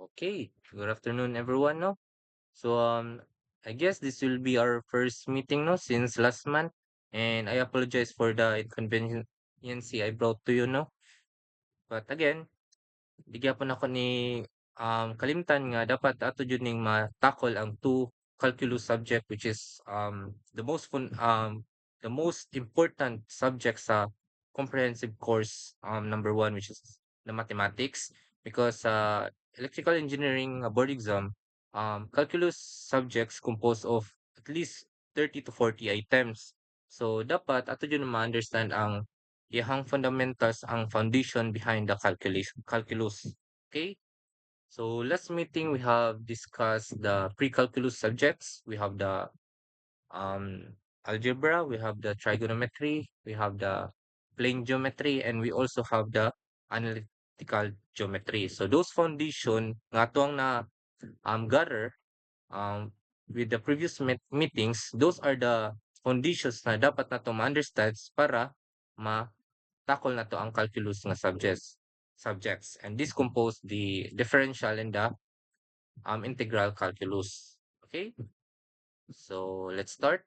Okay, good afternoon everyone, no? So I guess this will be our first meeting no since last month, and I apologize for the inconvenience I brought to you, no? But again, di gyapon ako ni kalimtan nga dapat ato jud ning ma-tackle ang two calculus subject which is the most important subject sa comprehensive course number one, which is the mathematics, because electrical engineering board exam, calculus subjects composed of at least 30 to 40 items. So dapat ato jud ma-understand ang iyahang fundamentals, ang foundation behind the calculus. Okay? So last meeting we have discussed the pre-calculus subjects. We have the algebra, we have the trigonometry, we have the plane geometry, and we also have the analytical geometry. So those foundation nga tuang na gather um, with the previous meetings, those are the foundations na dapat na to ma-understand para ma-tackle na to ang calculus nga subjects, and this compose the differential and the integral calculus. Okay, so let's start.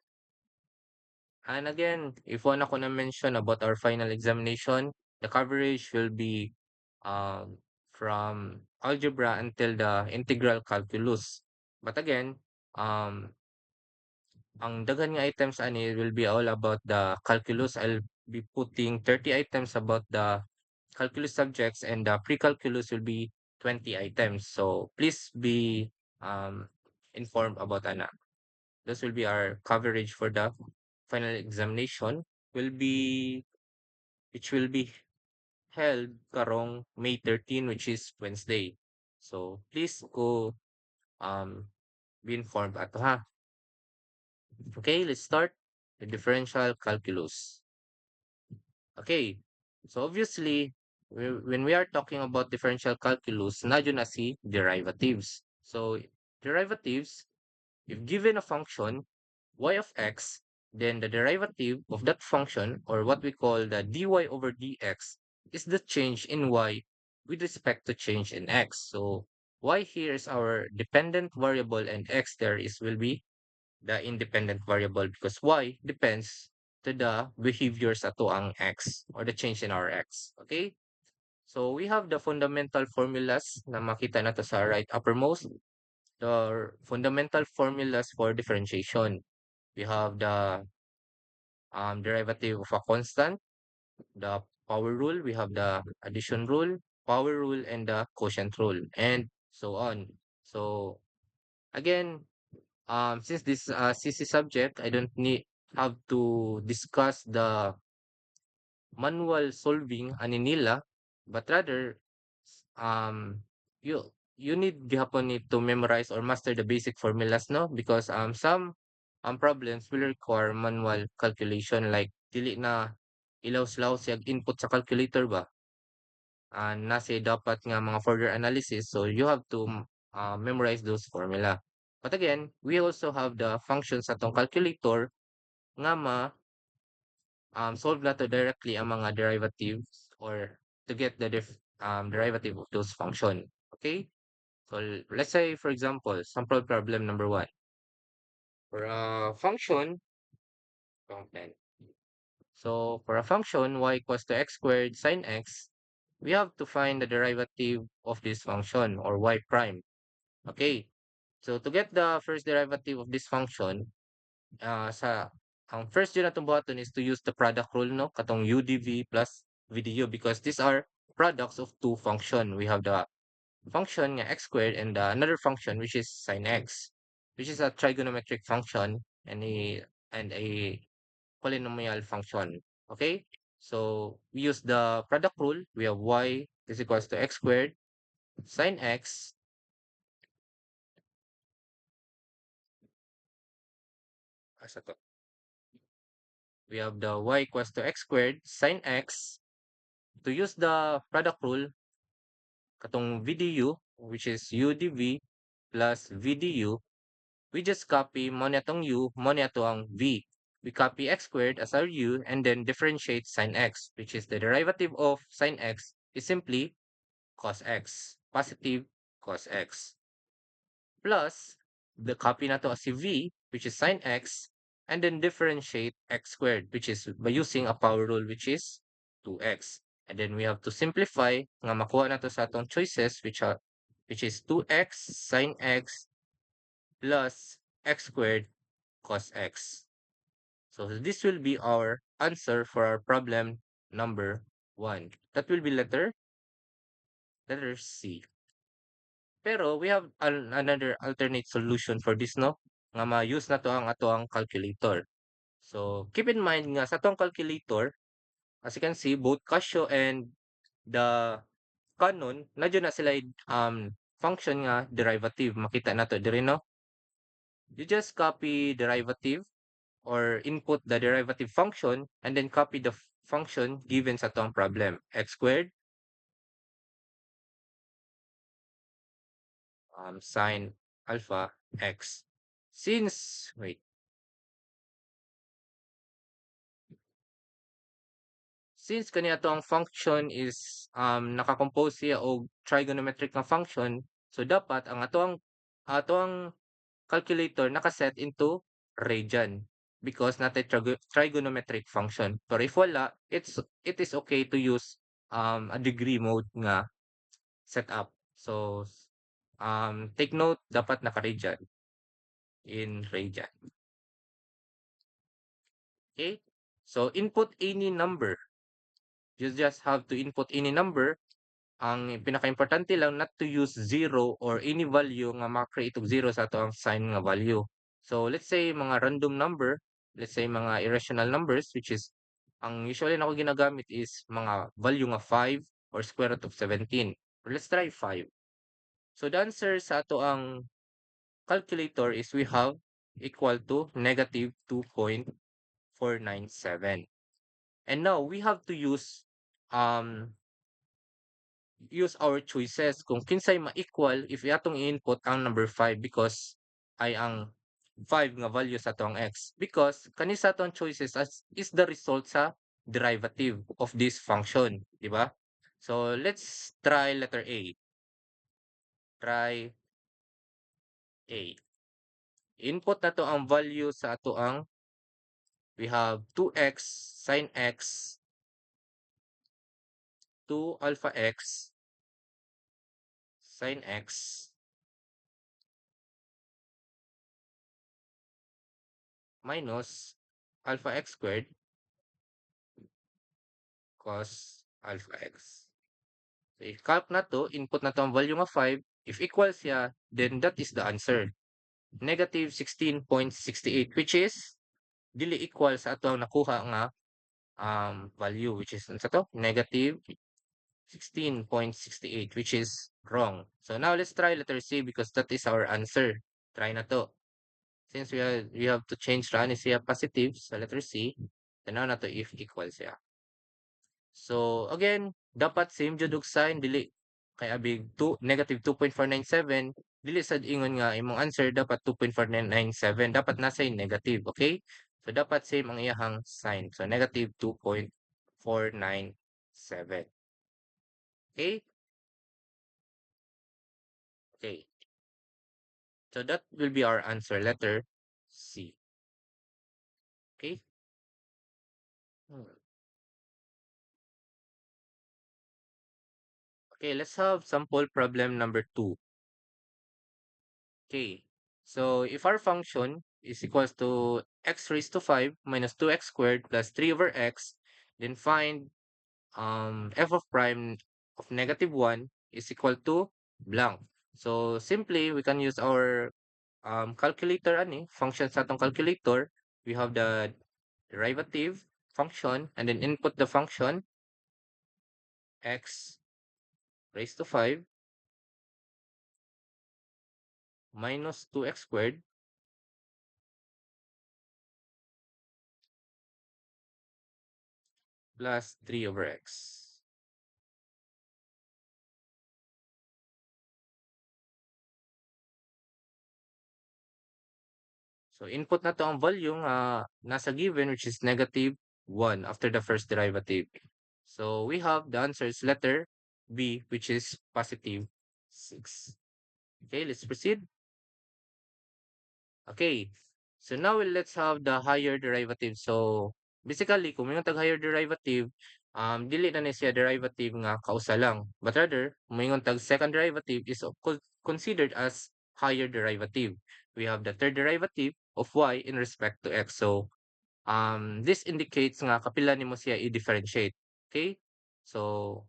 And again, if one ako na mention about our final examination, the coverage will be from algebra until the integral calculus. But again, um, ang daghan nga items ani will be all about the calculus. I'll be putting 30 items about the calculus subjects, and the pre-calculus will be 20 items. So please be informed about ana. This will be our coverage for the final examination will be which will be held karong May 13, which is Wednesday. So please go be informed ato ha. Okay, let's start the differential calculus. Okay, so obviously, when we are talking about differential calculus, nadyo na si derivatives. So derivatives, if given a function y of x, then the derivative of that function, or what we call the dy over dx, is the change in y with respect to change in x. So y here is our dependent variable, and x there is will be the independent variable, because y depends to the behaviors ato ang x, or the change in our x. Okay? So we have the fundamental formulas na makita nato sa right uppermost. The fundamental formulas for differentiation. We have the derivative of a constant, the power rule, we have the addition rule, power rule, and the quotient rule, and so on. So again, since this CC subject, I don't need have to discuss the manual solving ani nila, but rather um you you need gihapon need to memorize or master the basic formulas, no, because some problems will require manual calculation, like dili na ilaw-law siya input sa calculator ba, nasa dapat nga mga further analysis, so you have to memorize those formula. But again, we also have the functions atong calculator nga solve nato directly ang mga derivatives, or to get the derivative of those function. Okay? So let's say, for example, sample problem number one. For a function, content. So for a function y equals to x squared sine x, we have to find the derivative of this function, or y prime. Okay. So to get the first derivative of this function, ang first yun natong buhaton is to use the product rule, no, katong UDV plus VDU, because these are products of two function. We have the function nga x squared, and another function which is sine x, which is a trigonometric function, and a polynomial function. Okay? So we use the product rule. We have y is equals to x squared sine x. Asa to? We have the y equals to x squared sine x. To use the product rule, katong VDU, which is UDV plus VDU, we just copy mo na tong U, mo na to ang V. We copy x squared as our U, and then differentiate sine x, which is the derivative of sine x is simply cos x, positive cos x plus the copy na to as si v, which is sine x, and then differentiate x squared, which is by using a power rule, which is 2x. And then we have to simplify nga makuha na to sa atong choices, which is 2x sine x plus x squared cos x. So this will be our answer for our problem number 1. That will be letter C. Pero we have another alternate solution for this, no? Nga ma-use na to ang ato ang calculator. So keep in mind nga sa tong calculator, as you can see, both Casio and the Canon, nadyo na sila function nga derivative. Makita na to diri, no? You just copy derivative or input the derivative function and then copy the function given sa tong problem. X squared sine alpha x. Wait, since kaniya to ang function is nakakompose siya og trigonometric nga function, so dapat ang ato ang calculator nakaset into radian because natay trigonometric function. Pero if wala, it is okay to use a degree mode nga setup. So take note, dapat naka-radian in radian. Okay? So input any number. You just have to input any number. Ang pinaka-importante lang not to use zero or any value nga maka-create og zero sa ato ang sign nga value. So let's say mga random number, let's say mga irrational numbers, which is ang usually na ako ginagamit is mga value nga 5 or square root of 17. Let's try 5. So the answer sa ato ang calculator is we have equal to negative 2.497. And now we have to um use our choices kung kinsay ma-equal if atong i-input ang number 5 because ay ang 5 nga value sa atong x. Because kani sa atong choices is the result sa derivative of this function, di ba? So let's try letter A. Try A. Input na to ang value sa ato ang we have 2x sine x 2 alpha x sine x minus alpha x squared cos alpha x. So i-calc na to, input na to ang value nga 5. If equal siya, then that is the answer. Negative 16.68, which is dili equal sa ato ang nakuha nga value, which is sa to negative 16.68, which is wrong. So now let's try letter C because that is our answer. Try na to. Since we have to change ra ni siya positive sa letter C, tanaw na to if equal siya. So again, dapat same jud og sign dili kay abig negative 2.497 dili sad ingon nga imong answer dapat 2.497 dapat nasa negative, okay? So dapat same ang iyahang sign. So negative 2.497. Okay? Okay. So that will be our answer, letter C. Okay? Hmm. Okay, let's have sample problem number 2. Okay. So if our function is equals to x raised to 5 minus 2x squared plus 3 over x, then find f of prime of negative 1 is equal to blank. So simply we can use our calculator ani function sa atong calculator. We have the derivative function and then input the function x raised to 5 minus 2x squared plus 3 over x. So input na to ang value nasa given which is negative 1 after the first derivative. So we have the answer is letter B which is positive 6. Okay, let's proceed. Okay. So now let's have the higher derivative. So basically, kung mayroong tag higher derivative, dili na ni siya derivative nga kausa lang. But rather, kung mayroong tag second derivative is considered as higher derivative. We have the third derivative of y in respect to x. So this indicates nga kapila nimo siya i-differentiate. Okay? So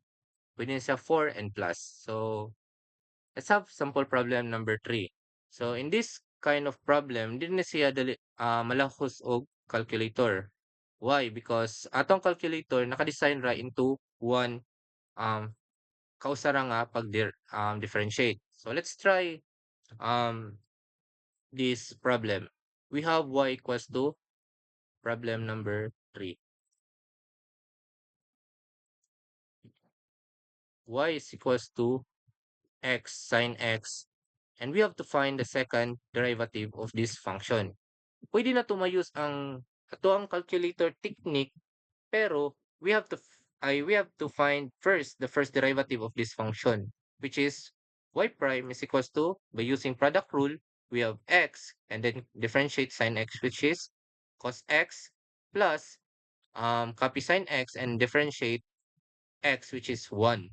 pwede na siya 4 and plus. So let's have sample problem number 3. So in this kind of problem, di na siya malahos og calculator. Why? Because atong calculator naka-design ra into one um kausara nga pag differentiate. So let's try um this problem. We have y equals to problem number 3. Y is equals to x sine x, and we have to find the second derivative of this function. Pwede na tumayos ang ato ang calculator technique, pero we have to find first the first derivative of this function, which is y prime is equals to, by using product rule, we have x and then differentiate sine x, which is cos x, plus copy sine x and differentiate x, which is 1.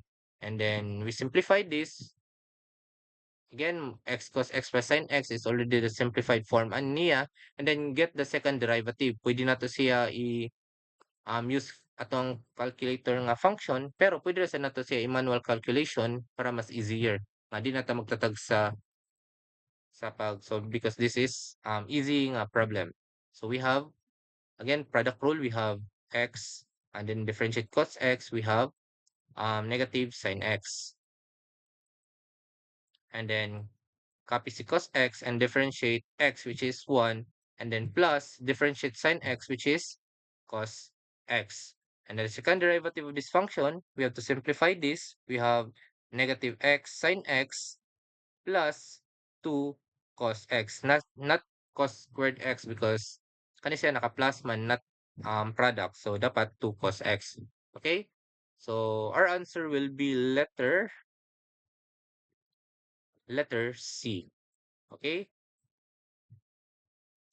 And then we simplify this. Again, x cos x plus sin x is already the simplified form niya, and then get the second derivative. Pwede na to siya use atong calculator nga function, pero pwede rin na to siya i-manual calculation para mas easier. Nga di na ta magtatag sa pag-solve, because this is easy nga problem. So we have, again, product rule, we have x, and then differentiate cos x, we have negative sin x. And then copy si cos x and differentiate x, which is 1, and then plus differentiate sine x, which is cos x. And then the second derivative of this function, we have to simplify this. We have negative x sine x plus 2 cos x. Not cos squared x, because kani siya naka-plus man, not product. So dapat 2 cos x. Okay? So our answer will be letter C. Okay?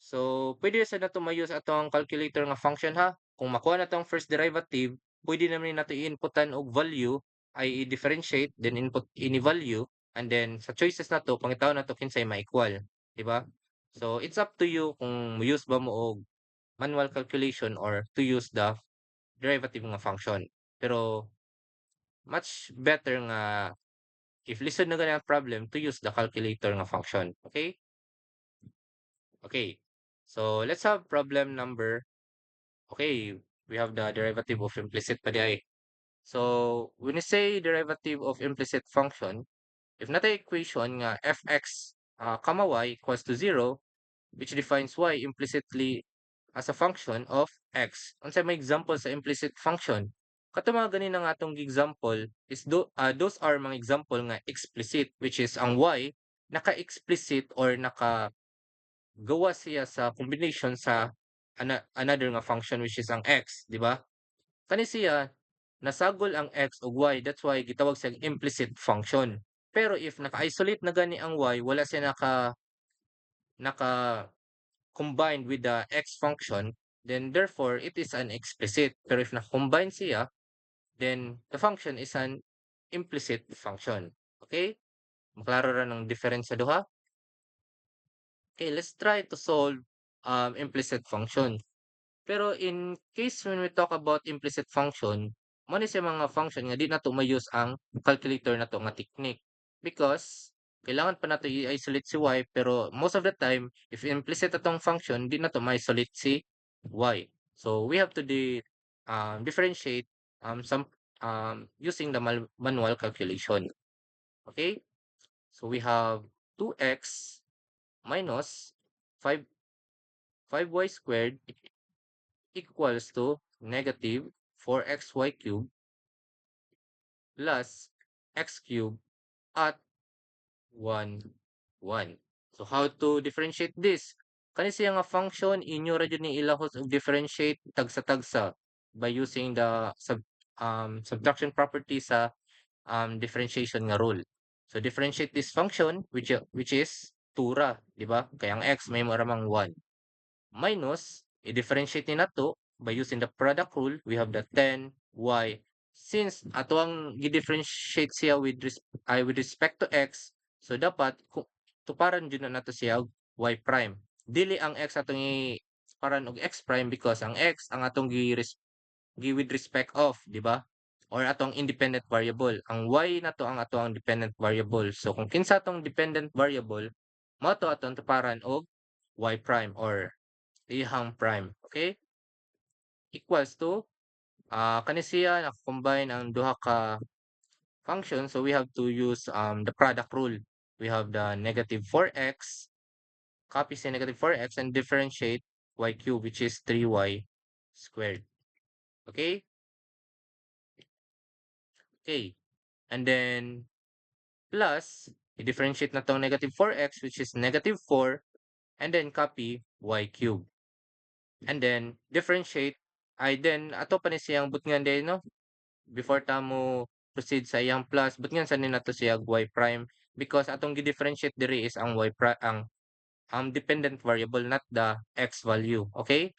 So, pwede sa nato ma-use atong calculator nga function ha. Kung makuha na tong first derivative, pwede naman nato i-inputan og value, ay i-differentiate, then input ini value, and then sa choices nato pangitaw nato kinsay ma-equal, di ba? So, it's up to you kung mo-use ba mo og manual calculation or to use the derivative nga function. Pero much better nga if lisod na gani ang problem, to use the calculator nga function. Okay? Okay. So, let's have problem number. Okay, we have the derivative of implicit pa di. So, when you say derivative of implicit function, if natin equation nga fx comma y equals to 0, which defines y implicitly as a function of x. Unsa may example sa implicit function? Kato mga ganin nga atong example is those are mga example nga explicit, which is ang y naka-explicit or gawa siya sa combination sa another nga function, which is ang x, di ba? Kani siya nasagol ang x ug y, that's why gitawag siyang implicit function. Pero if naka-isolate na gani ang y, wala siya naka combined with the x function, then therefore it is an explicit. Pero if na-combine siya, then the function is an implicit function. Okay? Maklaro ra ng difference sa duha. Okay, let's try to solve implicit function. Pero in case when we talk about implicit function, mo ni siya mga function nga di nato ma-use ang calculator nato nga technique. Because kailangan pa nato i-isolate si y, pero most of the time if implicit atong function, di nato ma-isolate si y. So we have to differentiate some using the manual calculation. Okay? So we have 2x minus 5 5y squared equals to negative 4xy cubed plus x cubed at 1, 1. So how to differentiate this? Kani siya nga function, inyo ra jud ni ilahos og differentiate tagsa-tagsa by using the subtraction property sa differentiation nga rule. So differentiate this function which is 2 ra, di ba? Kaya ang x may maramang 1. Minus, i-differentiate ni nato by using the product rule, we have the 10y. Since ato ang gi-differentiate siya with respect to x, so dapat tuparan jud na nato siya y prime. Dili ang x atong paran og x prime because ang x ang atong gi with respect of, di ba? Or atong independent variable. Ang y na to ang ato ang dependent variable. So kung kinsa atong dependent variable, mao to atong tuparan og y prime or ihang prime. Okay? Equals to kani siya naka-combine ang duha ka function, so we have to use the product rule. We have the negative 4x, copy sa negative 4x and differentiate y cube which is 3y squared. Okay? Okay. And then plus, i-differentiate na tong negative 4x which is negative 4 and then copy y cube. And then differentiate ay then ato pa ni siyang butngan din no before ta mo proceed sa iyang plus butngan sa ni nato siya y prime because atong gi-differentiate diri is ang y prime ang dependent variable not the x value. Okay?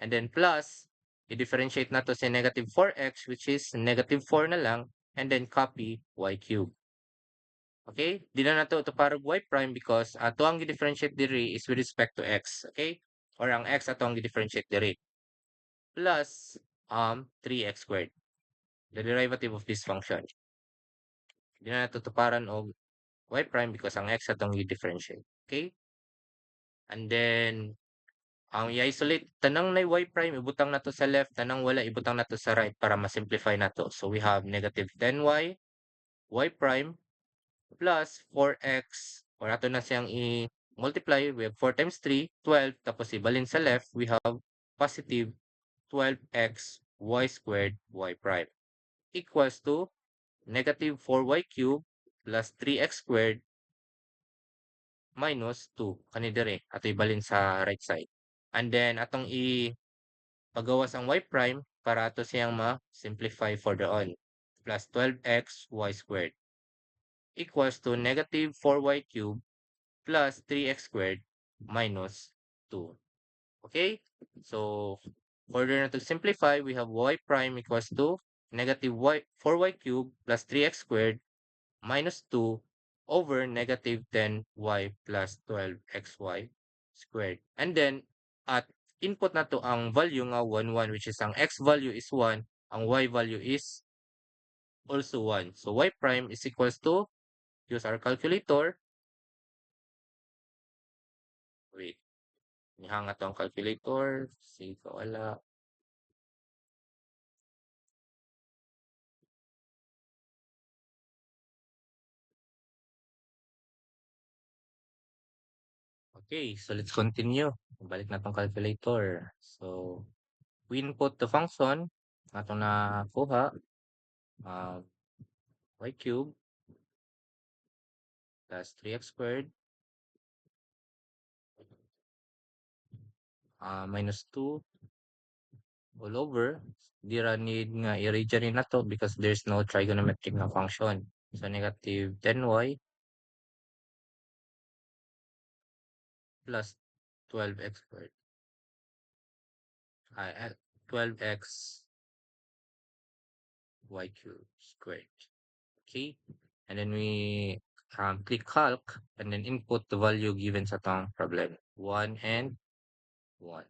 And then plus i-differentiate nato si negative 4x which is negative 4 na lang and then copy y cube. Okay? Di na nato tuparog y prime because ato ang gi-differentiate diri is with respect to x. Okay? Or ang x ato ang gi-differentiate diri. Plus 3x squared. The derivative of this function. Di na nato tuparan og y prime because ang x atong gi-differentiate. Okay? And then ang i-isolate tanang na y prime ibutang nato sa left, tanang wala ibutang nato sa right para ma-simplify nato. So we have negative 10y y prime plus 4x or ato na siyang i-multiply. We have 4 times 3, 12. Tapos ibalin sa left, we have positive 12x y squared y prime equals to negative 4y cubed plus 3x squared minus 2. Kani dire, ato ibalin sa right side. And then, atong pagawas ang y prime para ato siyang ma-simplify further on. Plus 12x y squared equals to negative 4y cubed plus 3x squared minus 2. Okay? So, further na to simplify, we have y prime equals to negative 4y cubed plus 3x squared minus 2 over negative 10y plus 12xy squared. And then, at input na to ang value nga 1, 1, which is ang x value is 1, ang y value is also 1. So, y prime is equals to, use our calculator. Wait, nihanga to ang calculator. Sige, wala. Okay, so let's continue. Balik na tong calculator. So, we input the function atong nakuha. Y cube plus 3x squared minus 2 all over. Di ra need nga i-arrange rin na to because there's no trigonometric na function. So, negative 10y plus 12x squared. 12x y cube squared. Okay? And then we click calc and then input the value given sa tong problem. 1 and 1.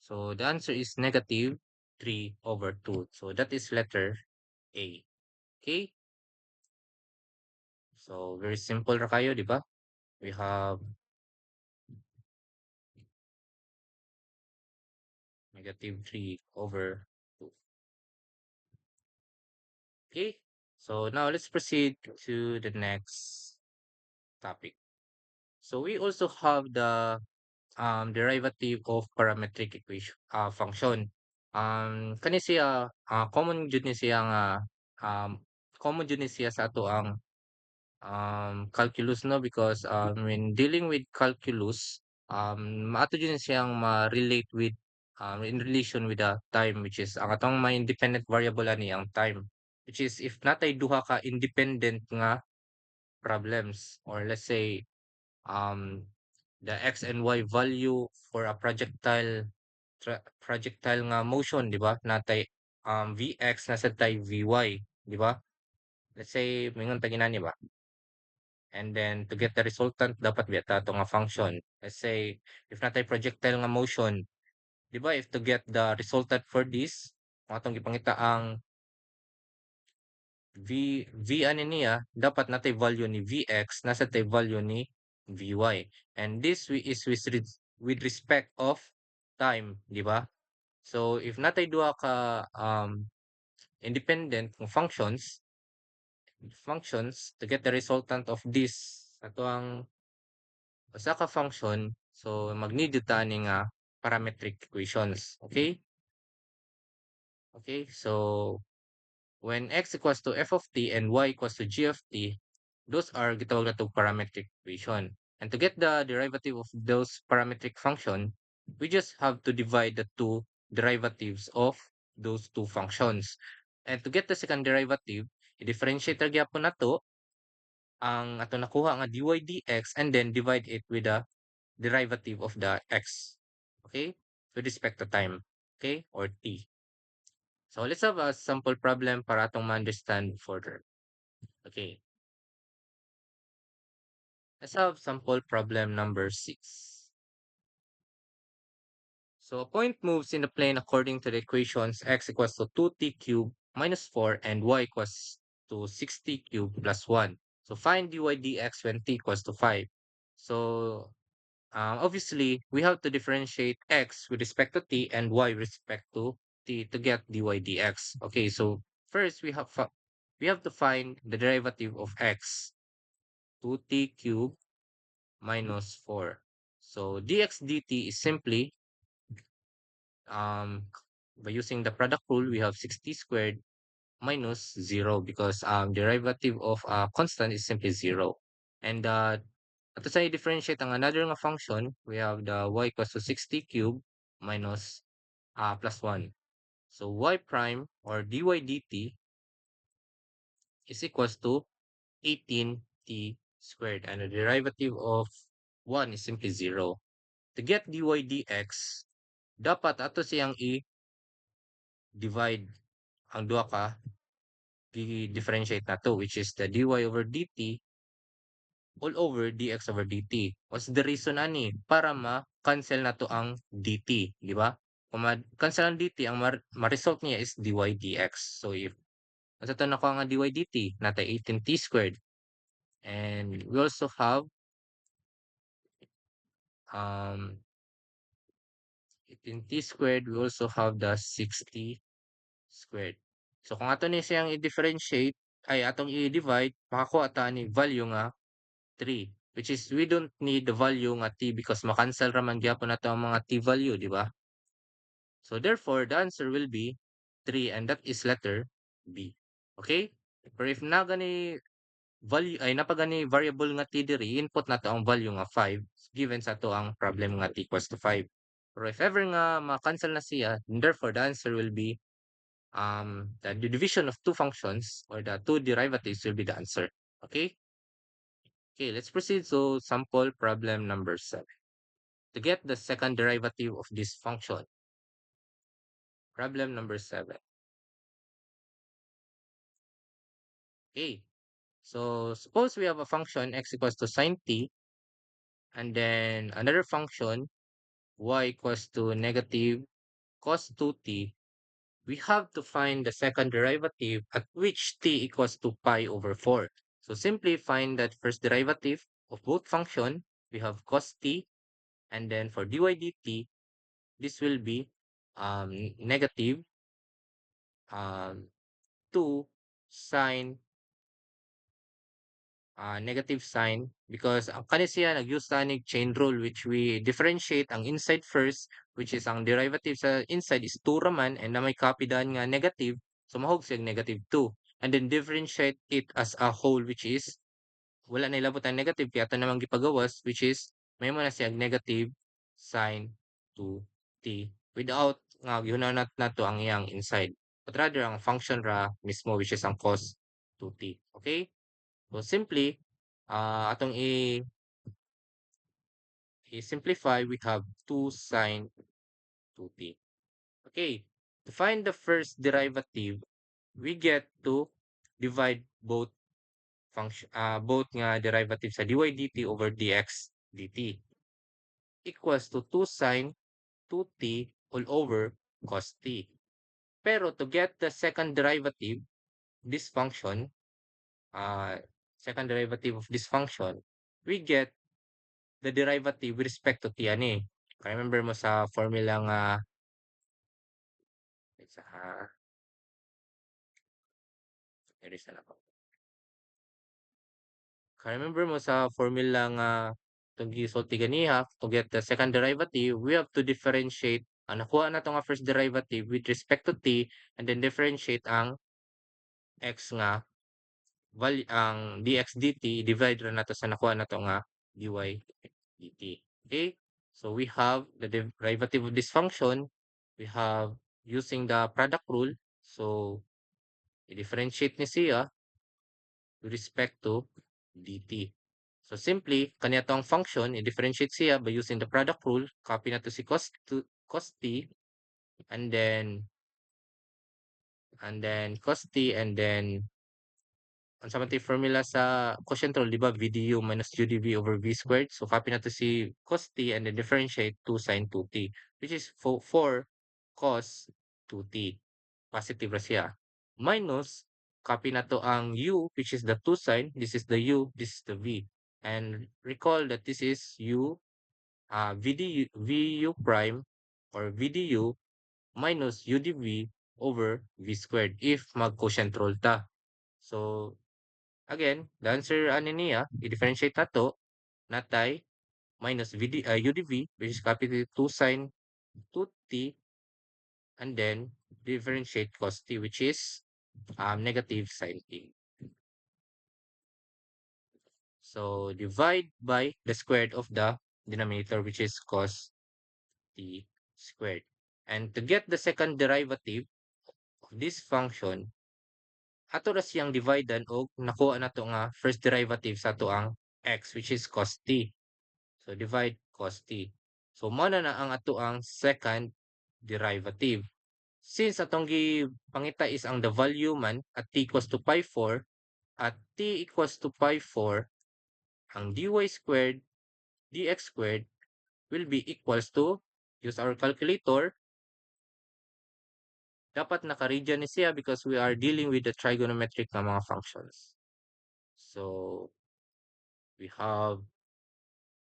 So the answer is negative 3 over 2. So that is letter A. Okay? So very simple ra kayo, di ba? We have negative 3 over 2. Okay? So now let's proceed to the next topic. So we also have the derivative of parametric equation function. Kani siya common jud ni siya nga common jud ni siya sa ato ang calculus no because when dealing with calculus maato jud ni siyang ma-relate with in relation with the time which is ang atong may independent variable ani ang time. which is if natay duha ka independent nga problems, or let's say um the x and y value for a projectile nga motion, di ba? Natay vx nasa tay vy, di ba? Let's say mingon ta ginani ba? And then to get the resultant dapat biyata ato nga function. Let's say if natay projectile nga motion, di ba, if to get the resultant for this, kung atong gipangita ang v ani niya, dapat natay value ni vx nasa tay value ni vy. And this is with respect of time, di ba? So if natay duha ka independent ng functions to get the resultant of this ato ang usa ka function, so mag-need ta ni nga parametric equations. Okay? Okay, so when x equals to f of t and y equals to g of t, those are gitawag na parametric equation. And to get the derivative of those parametric function, we just have to divide the two derivatives of those two functions. And to get the second derivative, i-differentiate ra gyapon nato ang ato nakuha nga dy dx and then divide it with the derivative of the x. Okay? With respect to time. Okay? Or t. So let's have a sample problem para atong ma-understand further. Okay. Let's have sample problem number 6. So a point moves in the plane according to the equations x equals to 2t cubed minus 4 and y equals to 6t cubed plus 1. So find dy dx when t equals to 5. So obviously, we have to differentiate x with respect to t and y with respect to t to get dy dx. Okay, so first we have to find the derivative of x, 2t cubed minus 4. So dx dt is simply um by using the product rule, we have 60 squared minus 0 because derivative of a constant is simply 0. And at sa i-differentiate ang another nga function, we have the y equals to 60 cube minus plus 1. So y prime or dy dt is equals to 18t squared, and the derivative of 1 is simply 0. To get dy dx, dapat ato siyang i-divide ang duha ka i-differentiate na to, which is the dy over dt all over dx over dt. What's the reason ani? Para ma-cancel na to ang dt, di ba? Kung ma-cancel ang dt, ang ma-result niya is dy dx. So if nasa na ko ang dy dt, natay 18t squared. And we also have um 18t squared, we also have the 60 squared. So kung ato ni siyang i-differentiate, ay atong i-divide, makakuha ta ni value nga 3, which is we don't need the value nga t because makancel raman gyapon nato ang mga t value, di ba? So therefore, the answer will be 3, and that is letter B. Okay? Pero if na gani value ay napagani variable nga t diri, input nato ang value nga 5 given sa to ang problem nga t equals to 5. Pero if ever nga ma-cancel na siya, therefore the answer will be the division of two functions or the two derivatives will be the answer. Okay? Okay, let's proceed to sample problem number 7. To get the second derivative of this function, problem number 7. Okay, so suppose we have a function x equals to sine t, and then another function y equals to negative cos 2t. We have to find the second derivative at which t equals to pi over 4. So simply find that first derivative of both function. We have cos t, and then for dy dt, this will be negative um, 2 sine negative sign because ang kani siya nag-use ta ning chain rule which we differentiate ang inside first, which is ang derivative sa inside is 2 raman and na may copy daan nga negative, so mahog siya negative 2, and then differentiate it as a whole, which is wala na ilabot ang negative kaya ito namang gipagawas, which is may mo na siya negative sine 2t without nga gihuna nato ang iyang inside. but rather ang function ra mismo which is ang cos 2t. Okay? So simply, atong i-simplify, we have 2 sine 2t. Okay, to find the first derivative, we get to divide both nga derivative sa dy dt over dx dt equals to 2 sine 2t all over cos t. Pero to get the second derivative, this function, uh, second derivative of this function, we get the derivative with respect to t ani. Remember mo sa formula nga sa erase na ako. Remember mo sa formula nga itong gisulti ganiha, to get the second derivative, we have to differentiate ang nakuha na nga first derivative with respect to t and then differentiate ang x nga ang dx dt divide ra nato sa nakuha nato nga dy dt. Okay? So we have the derivative of this function. We have using the product rule. So i-differentiate ni siya with respect to dt. So simply, kanya tong function, i-differentiate siya by using the product rule. Copy na to si cos t, and then cos t, and then ang sa man formula sa quotient rule, di ba? VDU minus UDV over V squared. So copy na to si cos t and then differentiate 2 sine 2t, which is 4 cos 2t. Positive ra siya. Minus, copy na to ang u, which is the 2 sine. This is the u, this is the v. And recall that this is u, VU prime or VDU minus UDV over V squared if mag-quotient rule ta. So, again, the answer ano niya, i-differentiate na to, natay minus UDV, which is copy to 2 sine 2t, and then differentiate cos t, which is negative sine t. So, divide by the squared of the denominator, which is cos t squared. And to get the second derivative of this function, ato ra siyang dividean og nakuha na to nga first derivative sa ato ang x, which is cos t. So divide cos t. So mo na ang ato ang second derivative. Since atong gipangita is ang the value man at t equals to pi 4 at t equals to pi 4, ang dy squared dx squared will be equals to, use our calculator, dapat naka-region ni siya because we are dealing with the trigonometric na mga functions. So, we have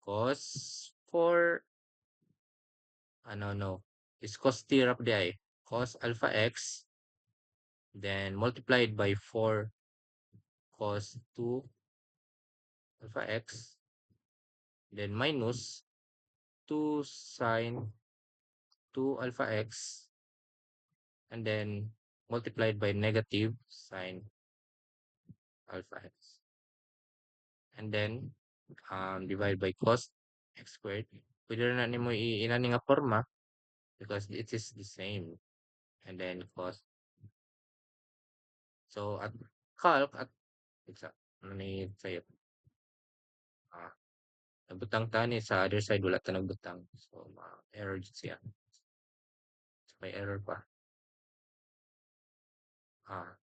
cos 4, no, is cos t rap di ay, cos alpha x, then multiplied by 4 cos 2 alpha x, then minus 2 sine 2 alpha x, and then multiplied by negative sine alpha x. And then, divide by cos x squared. Pwede rin na nimo inani nga forma because it is the same. And then cos. So, at calc, at ano ni sa'yo, nagbutang tani sa other side, wala ta nagbutang. So, error siya. So, may error pa.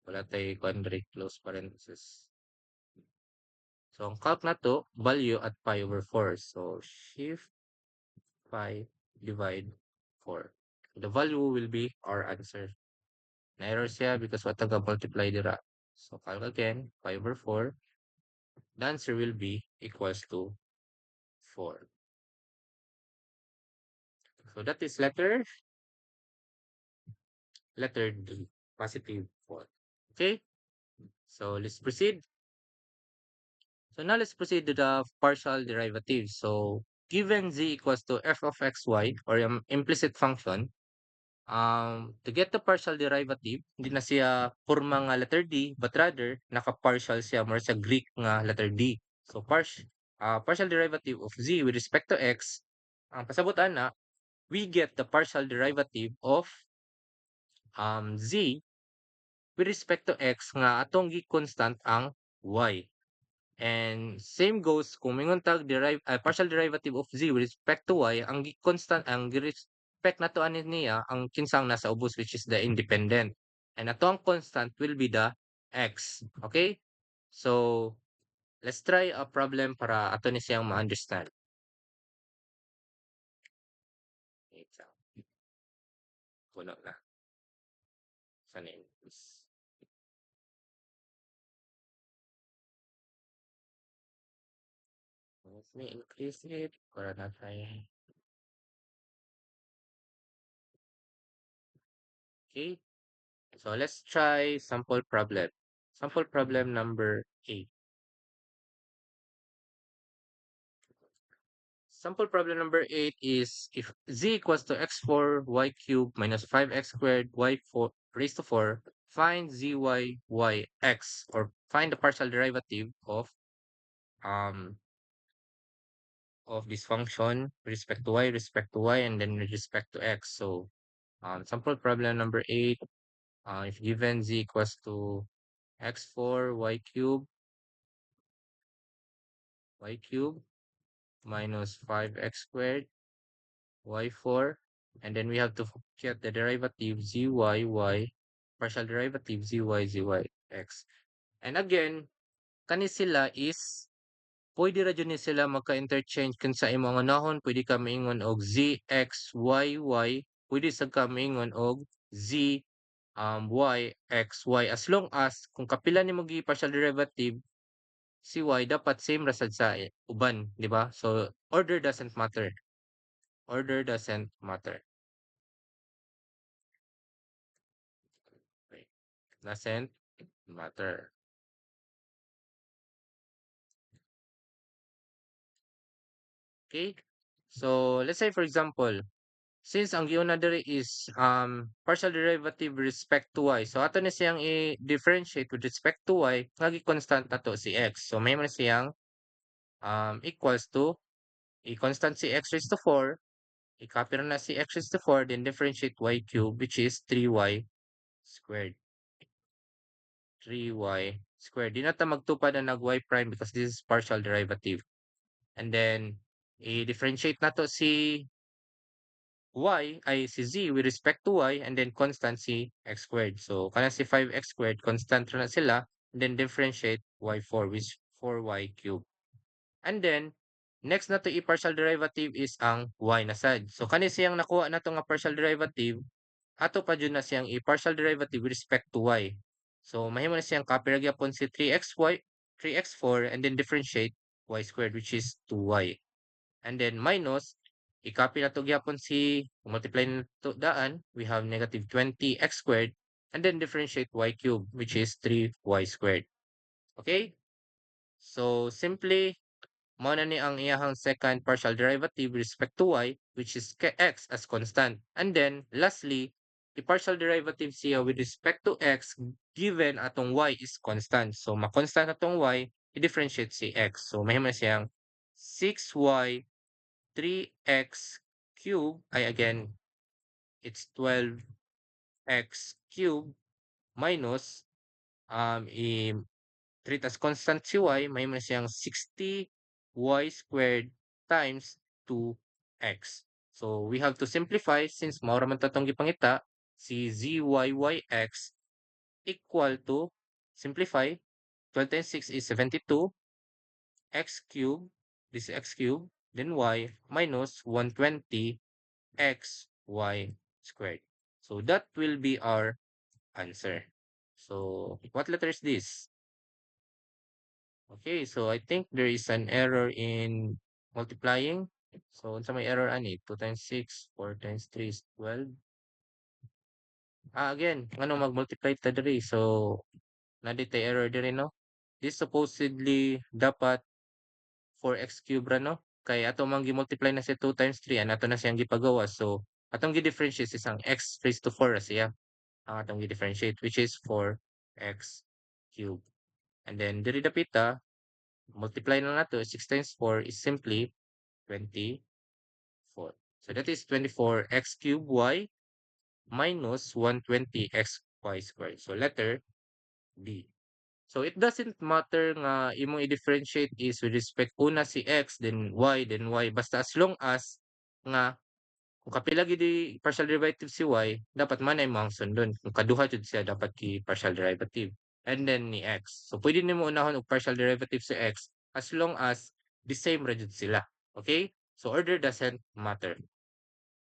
Wala tayo quadratic close parenthesis. So, ang calc na to, value at pi over 4. So, shift pi divide 4. The value will be our answer. Na-error siya because what taga-multiply dira. So, calc again, pi over 4. The answer will be equals to 4. So, that is letter D, positive 4. Okay? So, let's proceed. So, now let's proceed to the partial derivative. So, given z equals to f of xy or yung implicit function, to get the partial derivative, hindi na siya forma nga letter D, but rather, naka-partial siya more sa Greek nga letter D. So, partial derivative of z with respect to x, ang pasabutan na, we get the partial derivative of z with respect to x nga atong gi-constant ang y. And same goes kung mingon tag partial derivative of z with respect to y, ang constant ang gi-respect nato ani niya ang kinsang nasa ubos which is the independent. And ato ang constant will be the x. Okay? So, let's try a problem para ato ni siyang ma-understand. Wait lang, puno na. Sanin. Let me increase it para na tayo. Okay? So let's try sample problem. Sample problem number 8. Sample problem number 8 is if z equals to x4 y cubed minus 5x squared y4 raised to 4, find zy yx, or find the partial derivative um of this function with respect to y, and then with respect to x. So sample problem number 8, if given z equals to x4 y cubed minus 5x squared y4, and then we have to get the derivative zy partial derivative zy x. And again, kani sila is pwede ra jud ni sila magka-interchange kung sa imong anahon, pwede ka moingon og zx yy, pwede sa ka moingon og z y x y, as long as kung kapila nimo gi partial derivative si y dapat same ra sad sa uban, di ba? So order doesn't matter. Order doesn't matter. Okay. Doesn't matter. Okay? So let's say for example, since ang giuna diri is partial derivative with respect to y. So ato na siyang i-differentiate with respect to y, nga constant nato si x. So may man siyang equals to i-constant si x raised to 4, i-copy na si x raised to 4, then differentiate y cube which is 3y squared. 3y squared. Di na ta magtupad na nag y prime because this is partial derivative. And then i-differentiate nato si y ay si z with respect to y, and then constant si x squared. So kana si 5x squared constant ra na sila, and then differentiate y4 which 4y cube. And then next na to i-partial derivative is ang y na sad. So kani siyang nakuha nato nga partial derivative, ato pa jud na siyang i-partial derivative with respect to y. So mahimo na siyang copy ra gyapon si 3x4, and then differentiate y squared which is 2y. And then minus, i-copy na to gyapon si multiply na to daan, we have negative 20x squared, and then differentiate y cubed which is 3y squared. Okay? So simply mao na ni ang iyahang second partial derivative with respect to y, which is x as constant. And then lastly, the partial derivative siya with respect to x given atong y is constant. So ma-constant atong y, i-differentiate si x. So mahimo na siyang 6y 3x cube ay again, it's 12x cube minus i-treat as constant si y, may mas siyang 60y squared times 2x. So we have to simplify since mao ra man tatong gipangita, si zyyx equal to, simplify, 12 times 6 is 72, x cube, this is x cube, then y minus 120 x y squared. So that will be our answer. So what letter is this? Okay, so I think there is an error in multiplying. So unsa may error ani? 2 times 6, 4 times 3 is 12. Again, ano mag-multiply ta diri? So naditay error diri, no? This supposedly dapat 4x cube ra, no? Kay ato man gi-multiply na siya 2 times 3, ato na siyang gipagawa. So atong gi-differentiate isang x raised to 4 ra siya. Ang atong gi-differentiate which is 4x cube. And then diri dapita, multiply na nato, 6 times 4 is simply 24. So that is 24x cube y minus 120x y squared. So letter D. So it doesn't matter nga imong i-differentiate is with respect una si x then y basta as long as nga kung kapila gid partial derivative si y dapat manay mo ang sundon kung kaduha jud siya dapat ki partial derivative and then ni x. So pwede nimo unahon og partial derivative si x as long as the same ra jud sila. Okay? So order doesn't matter.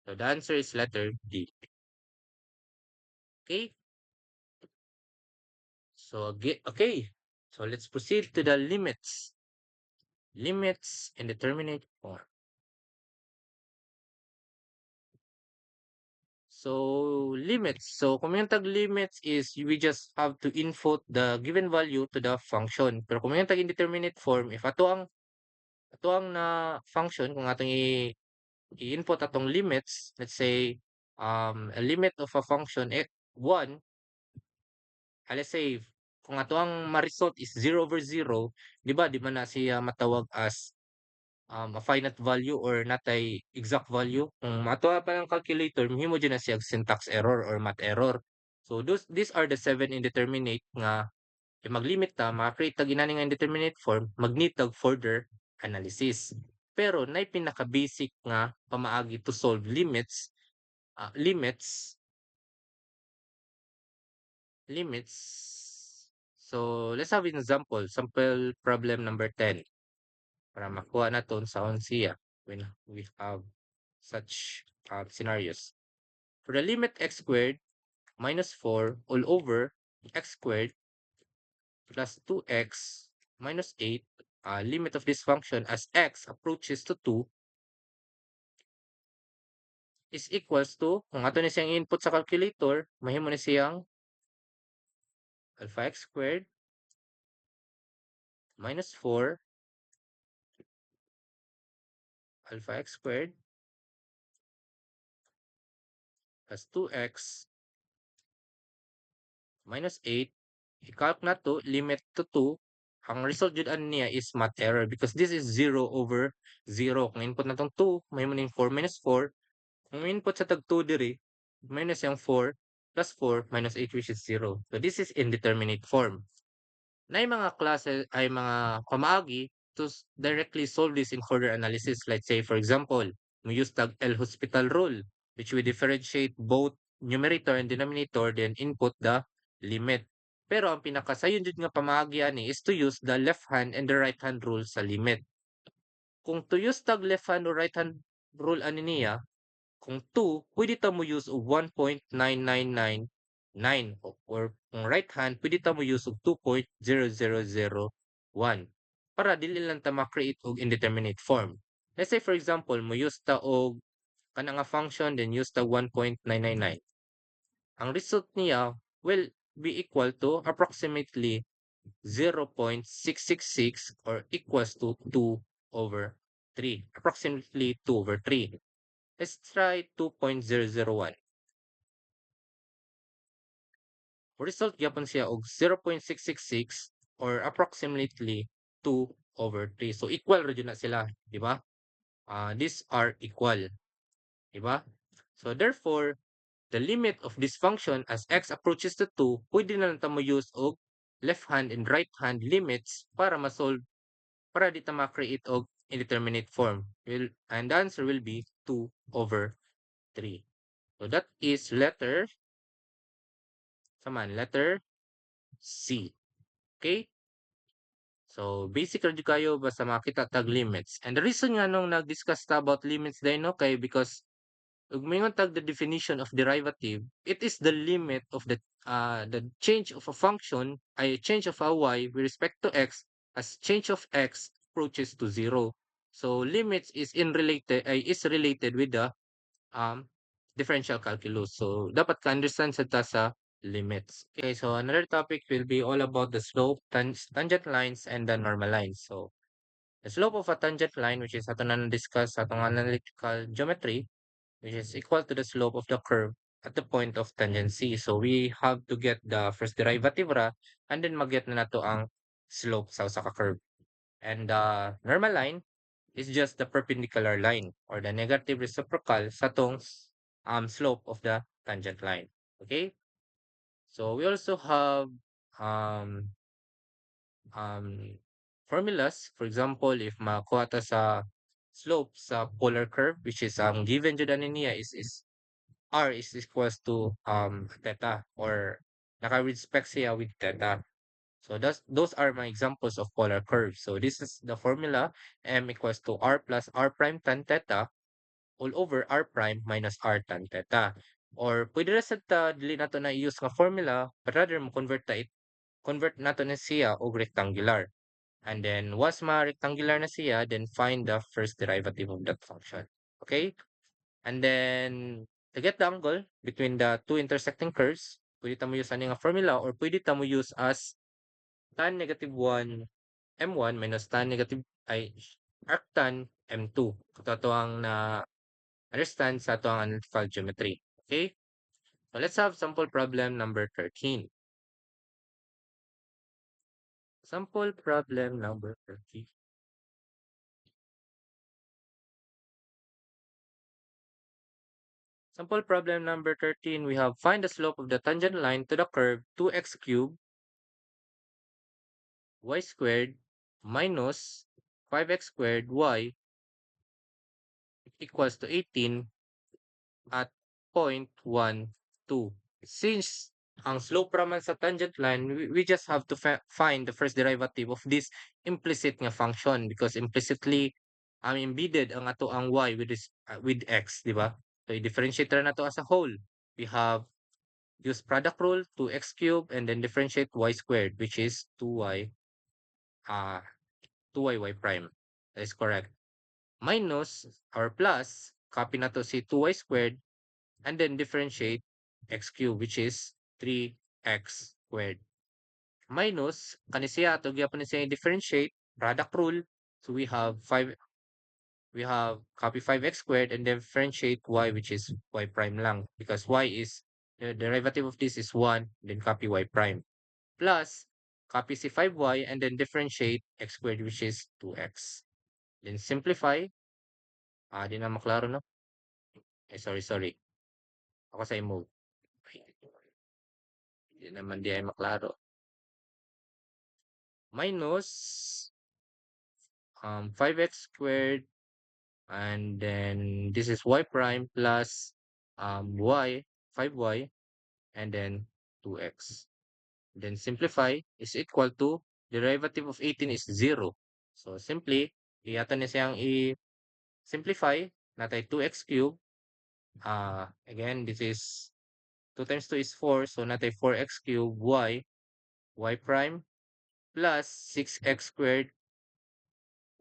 So the answer is letter D. Okay? So okay. So let's proceed to the limits. Limits and determinate form. So limits. So kung yung tag limits is we just have to input the given value to the function. Pero kung yung tag indeterminate form, if ato ang na function kung atong i-input atong limits, let's say a limit of a function 1, let's say kung ato ang ma-result is 0/0, di ba? Di man na siya matawag as a finite value or natay exact value. Kung matuwa pa ng calculator, mahimo dyan na siya syntax error or math error. So these are the 7 indeterminate nga maglimit ta, maka-create ta ginani nga indeterminate form, mag-need tag further analysis. Pero nay pinaka-basic nga pamaagi to solve limits. So let's have an example. Sample problem number 10. Para makuha naton sa onsiya when we have such scenarios. For the limit x squared minus 4 all over x squared plus 2x minus 8, limit of this function as x approaches to 2 is equals to, kung ato ni siyang input sa calculator, mahimo ni siyang alpha x squared minus 4 alpha x squared plus 2x minus 8, i-calc na to, limit to 2, ang result jud niya is math error because this is 0/0. Kung input na tong 2, may mo ning 4 minus 4. Kung input sa tag 2 diri, minus yung 4 plus 4 minus 8 which is 0. So this is indeterminate form. Na mga klase ay mga pamaagi to directly solve this in further analysis. Let's say for example, we use tag El Hospital rule which we differentiate both numerator and denominator then input the limit. Pero ang pinakasayon jud nga pamaagi ani is to use the left hand and the right hand rule sa limit. Kung to use tag left hand or right hand rule ani niya, kung 2, pwede ta mo use og 1.9999 or kung right hand, pwede ta mo use og 2.0001 para dili lang ta ma-create og indeterminate form. Let's say for example, mo use ta og kana nga function then use ta 1.999. Ang result niya will be equal to approximately 0.666 or equals to 2/3. Approximately 2/3. Let's try 2.001. Result gyapon siya og 0.666 or approximately 2/3. So equal ra jud na sila, di ba? These are equal, di ba? So therefore, the limit of this function as x approaches to 2, pwede na lang ta mo use og left hand and right hand limits para ma-solve, para di ta ma-create og indeterminate form. And the answer will be 2/3. So that is letter C. Okay? So, basic ra jud kayo basta makita tag limits. And the reason nga nung nag-discuss ta about limits din no kay because ug mingon tag the definition of derivative, it is the limit of the change of a function, ay change of a y with respect to x as change of x approaches to 0. So, limits is related with the differential calculus. So, dapat ka-understand sa limits. Okay, so another topic will be all about the slope, tangent lines, and the normal lines. So, the slope of a tangent line, which is ato na discuss atong analytical geometry, which is equal to the slope of the curve at the point of tangency. So, we have to get the first derivative ra, and then mag-get na nato ang slope sa usa ka curve. And the normal line is just the perpendicular line or the negative reciprocal sa tong slope of the tangent line. Okay? So we also have um, um, formulas. For example, if makuha ta sa slope sa polar curve, which is given jud ani niya is r is equals to theta, or naka-respect siya with theta. So those are my examples of polar curves. So this is the formula: m equals to r plus r prime tan theta all over r prime minus r tan theta. Or pwede ra sad ta dili nato na i-use nga formula, but rather mo convert nato na siya og rectangular. And then once ma-rectangular na siya, then find the first derivative of that function. Okay? And then to get the angle between the two intersecting curves, pwede ta mo use ani nga formula, or pwede ta mo use as tan negative 1 m1 minus tan negative ay arctan m2. Ito ang na understand sa ito ang analytical geometry. Okay? So let's have sample problem number 13. Sample problem number 13. Sample problem number 13, we have find the slope of the tangent line to the curve 2x cubed y squared minus 5x squared y equals to 18 at 0.12. Since ang slope raman sa tangent line, we just have to find the first derivative of this implicit nga function, because implicitly embedded ang ato ang y with with x, di ba? So i-differentiate ra nato as a whole. We have use product rule 2x cubed and then differentiate y squared, which is 2y 2y prime. That is correct. Minus or plus, copy na to si 2y squared, and then differentiate x cubed, which is 3x squared. Minus, kanisiya, ito gyapon ni siya differentiate, product rule. So we have copy 5x squared and differentiate y, which is y prime lang. Because y is, the derivative of this is 1, then copy y prime. Plus, copy si 5y and then differentiate x squared, which is 2x. Then simplify. Di na maklaro, no? Sorry. Ako sa imo. Di naman di ay maklaro. Minus 5x squared, and then this is y prime plus y, 5y, and then 2x. Then simplify is equal to derivative of 18 is 0. So simply, iyatan na siyang i-simplify. Natay 2x cubed. Again, this is 2 times 2 is 4. So natay 4x cubed y prime plus 6x squared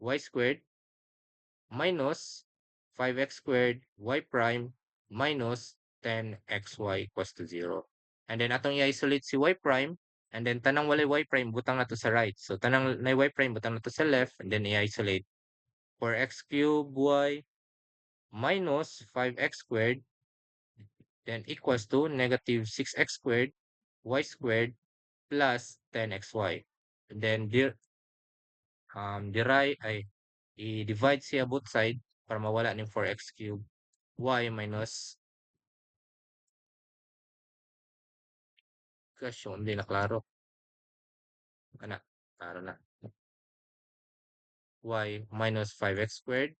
y squared minus 5x squared y prime minus 10xy equals to 0. And then atong i-isolate si y prime, and then tanang walay y prime butang na to sa right. So tanang na y prime butang na to sa left, and then i-isolate 4x cubed y minus 5x squared, then equals to negative 6x squared y squared plus 10xy. And then i-divide siya both side para mawala ng 4x cubed y minus, gosh, yung hindi na klaro. Kana, klaro na. Y minus 5x squared,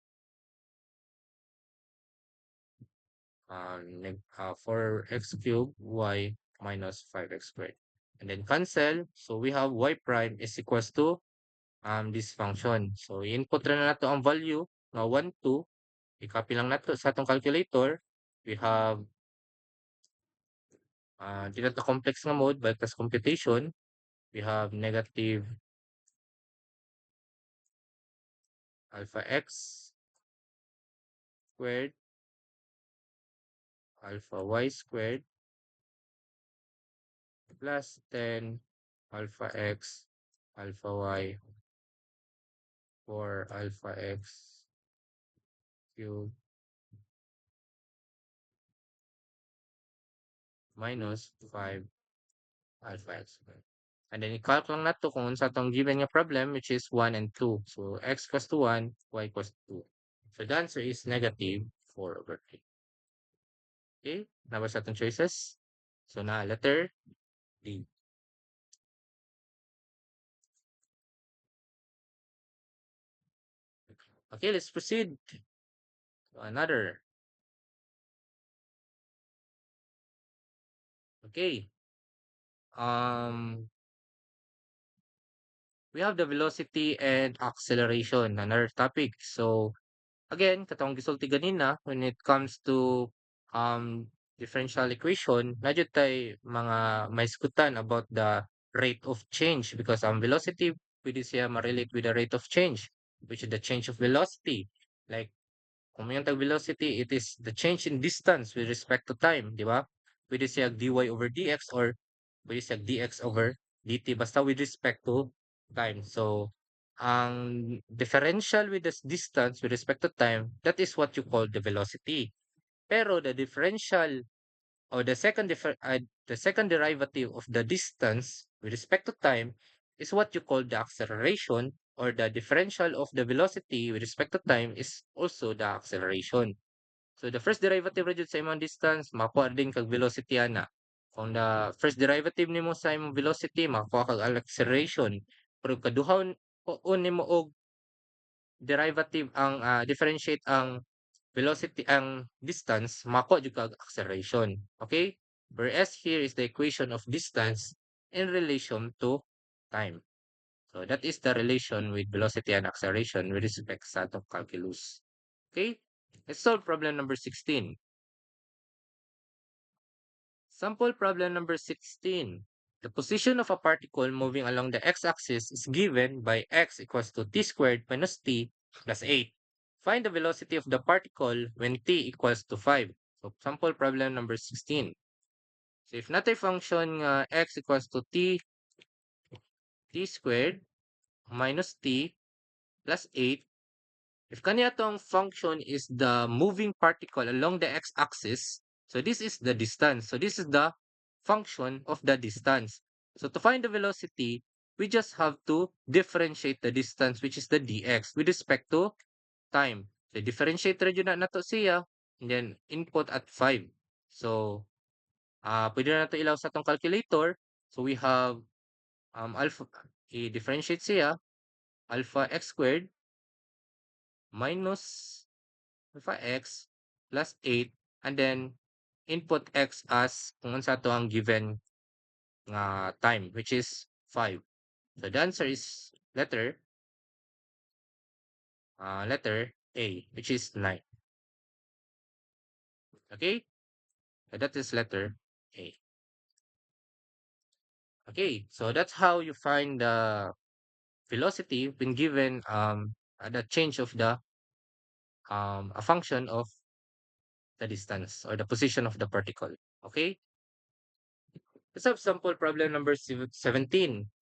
4x cubed y minus 5x squared. And then cancel. So we have y prime is equals to this function. So input na nato ang value na 1, 2. I-copy lang nato sa atong calculator. We have di na to complex nga mode, but as computation, we have negative alpha x squared alpha y squared plus 10 alpha x alpha y for alpha x cubed minus 5 alpha x squared. And then i-calc lang nato kung sa itong given nga problem, which is 1 and 2. So x equals to 1, y equals to 2. So the answer is negative 4 over 3. Okay, na ba sa itong choices? So na letter D. Okay, let's proceed to another. Okay. Um, we have the velocity and acceleration, another topic. So, again, katong gisulti ganina, when it comes to differential equation, medyo tay mga maiskutan about the rate of change because ang velocity pwede siya ma-relate with the rate of change, which is the change of velocity. Like, kung may tag velocity, it is the change in distance with respect to time, di ba? Pwede siya dy over dx or pwede siya dx over dt basta with respect to time. So, ang differential with the distance with respect to time, that is what you call the velocity. Pero the differential or the second derivative of the distance with respect to time is what you call the acceleration, or the differential of the velocity with respect to time is also the acceleration. So the first derivative ra jud sa imong distance makuha din kag velocity ana. Kung the first derivative nimo sa imong velocity makuha kag acceleration. Pero kaduhon o nimo og derivative ang differentiate ang velocity ang distance makuha jud kag acceleration. Okay? Whereas here is the equation of distance in relation to time. So that is the relation with velocity and acceleration with respect sa atong calculus. Okay? Let's solve problem number 16. Sample problem number 16. The position of a particle moving along the x-axis is given by x equals to t squared minus t plus 8. Find the velocity of the particle when t equals to 5. So, sample problem number 16. So, if natin function nga x equals to t squared minus t plus 8, if kaniya tong function is the moving particle along the x-axis, so this is the distance. So this is the function of the distance. So to find the velocity, we just have to differentiate the distance, which is the dx, with respect to time. So differentiate ra jud na nato siya, and then input at 5. So pwede na nato ilaw sa tong calculator. So we have alpha, i-differentiate siya, alpha x squared minus alpha x plus 8, and then input x as kung unsa to ang given nga time, which is 5. So the answer is letter A, which is 9. Okay? So that is letter A. Okay, so that's how you find the velocity when given the change of the a function of the distance or the position of the particle. Okay? Let's have sample problem number 17.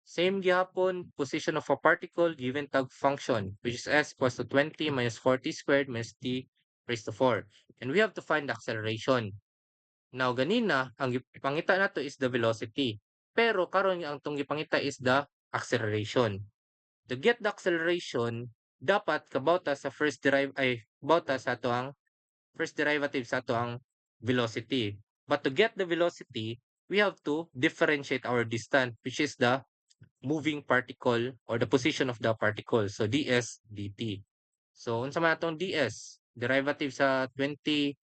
Same gyapon, position of a particle given tag function, which is s equals to 20 minus 40 squared minus t raised to 4. And we have to find the acceleration. Now, ganina, ang ipangita nato is the velocity. Pero karon ang tong ipangita is the acceleration. To get the acceleration, dapat kabauta sa bauta sa ato ang first derivative sa ato ang velocity. But to get the velocity, we have to differentiate our distance, which is the moving particle or the position of the particle. So ds dt. So unsa man atong ds? Derivative sa 20,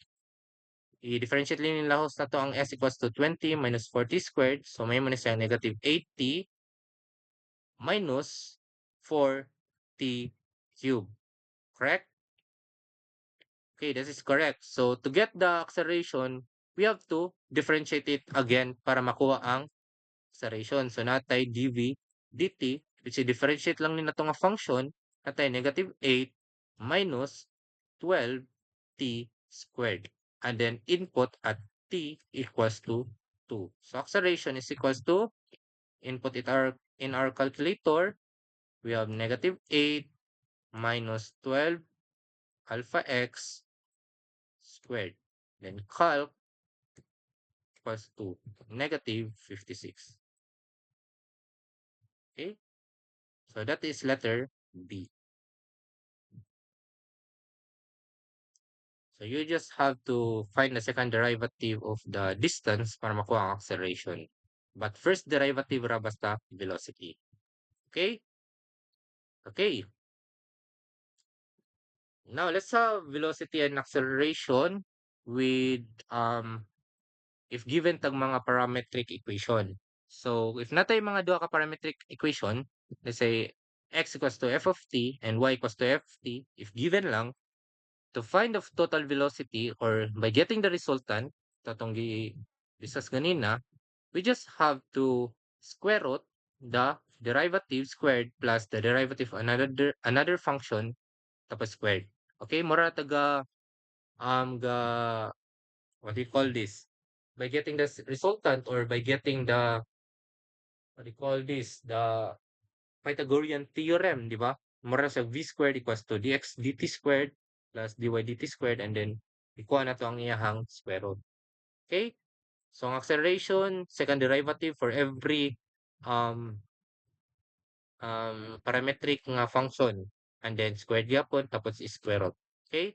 i-differentiate lang nila sa to ang s equals to 20 minus 40 squared. So may man siya negative 80 minus 4t cubed. Correct? Okay, this is correct. So to get the acceleration, we have to differentiate it again para makuha ang acceleration. So natay dv dt, which is differentiate lang ni na nga function, natay negative 8 minus 12t squared. And then input at t equals to 2. So acceleration is equals to, input it in our calculator, we have negative 8 minus 12 alpha x squared. Then calc equals to negative 56. Okay? So that is letter B. So you just have to find the second derivative of the distance para makuha ang acceleration. But first derivative ra basta velocity. Okay? Okay. Now let's have velocity and acceleration with if given tag mga parametric equation. So if natay mga duha ka parametric equation, let's say x equals to f of t and y equals to f of t, if given lang, to find the total velocity or by getting the resultant, tatong discuss ganina, we just have to square root the derivative squared plus the derivative of another function tapos squared. Okay, mura taga ga what do you call this? By getting the resultant or by getting the what do you call this? The Pythagorean theorem, di ba? Mura sa v squared equals to dx dt squared plus dy dt squared and then ikuha na to ang iyahang square root. Okay? So ang acceleration, second derivative for every um parametric nga function and then squared gyapon tapos is square root. Okay?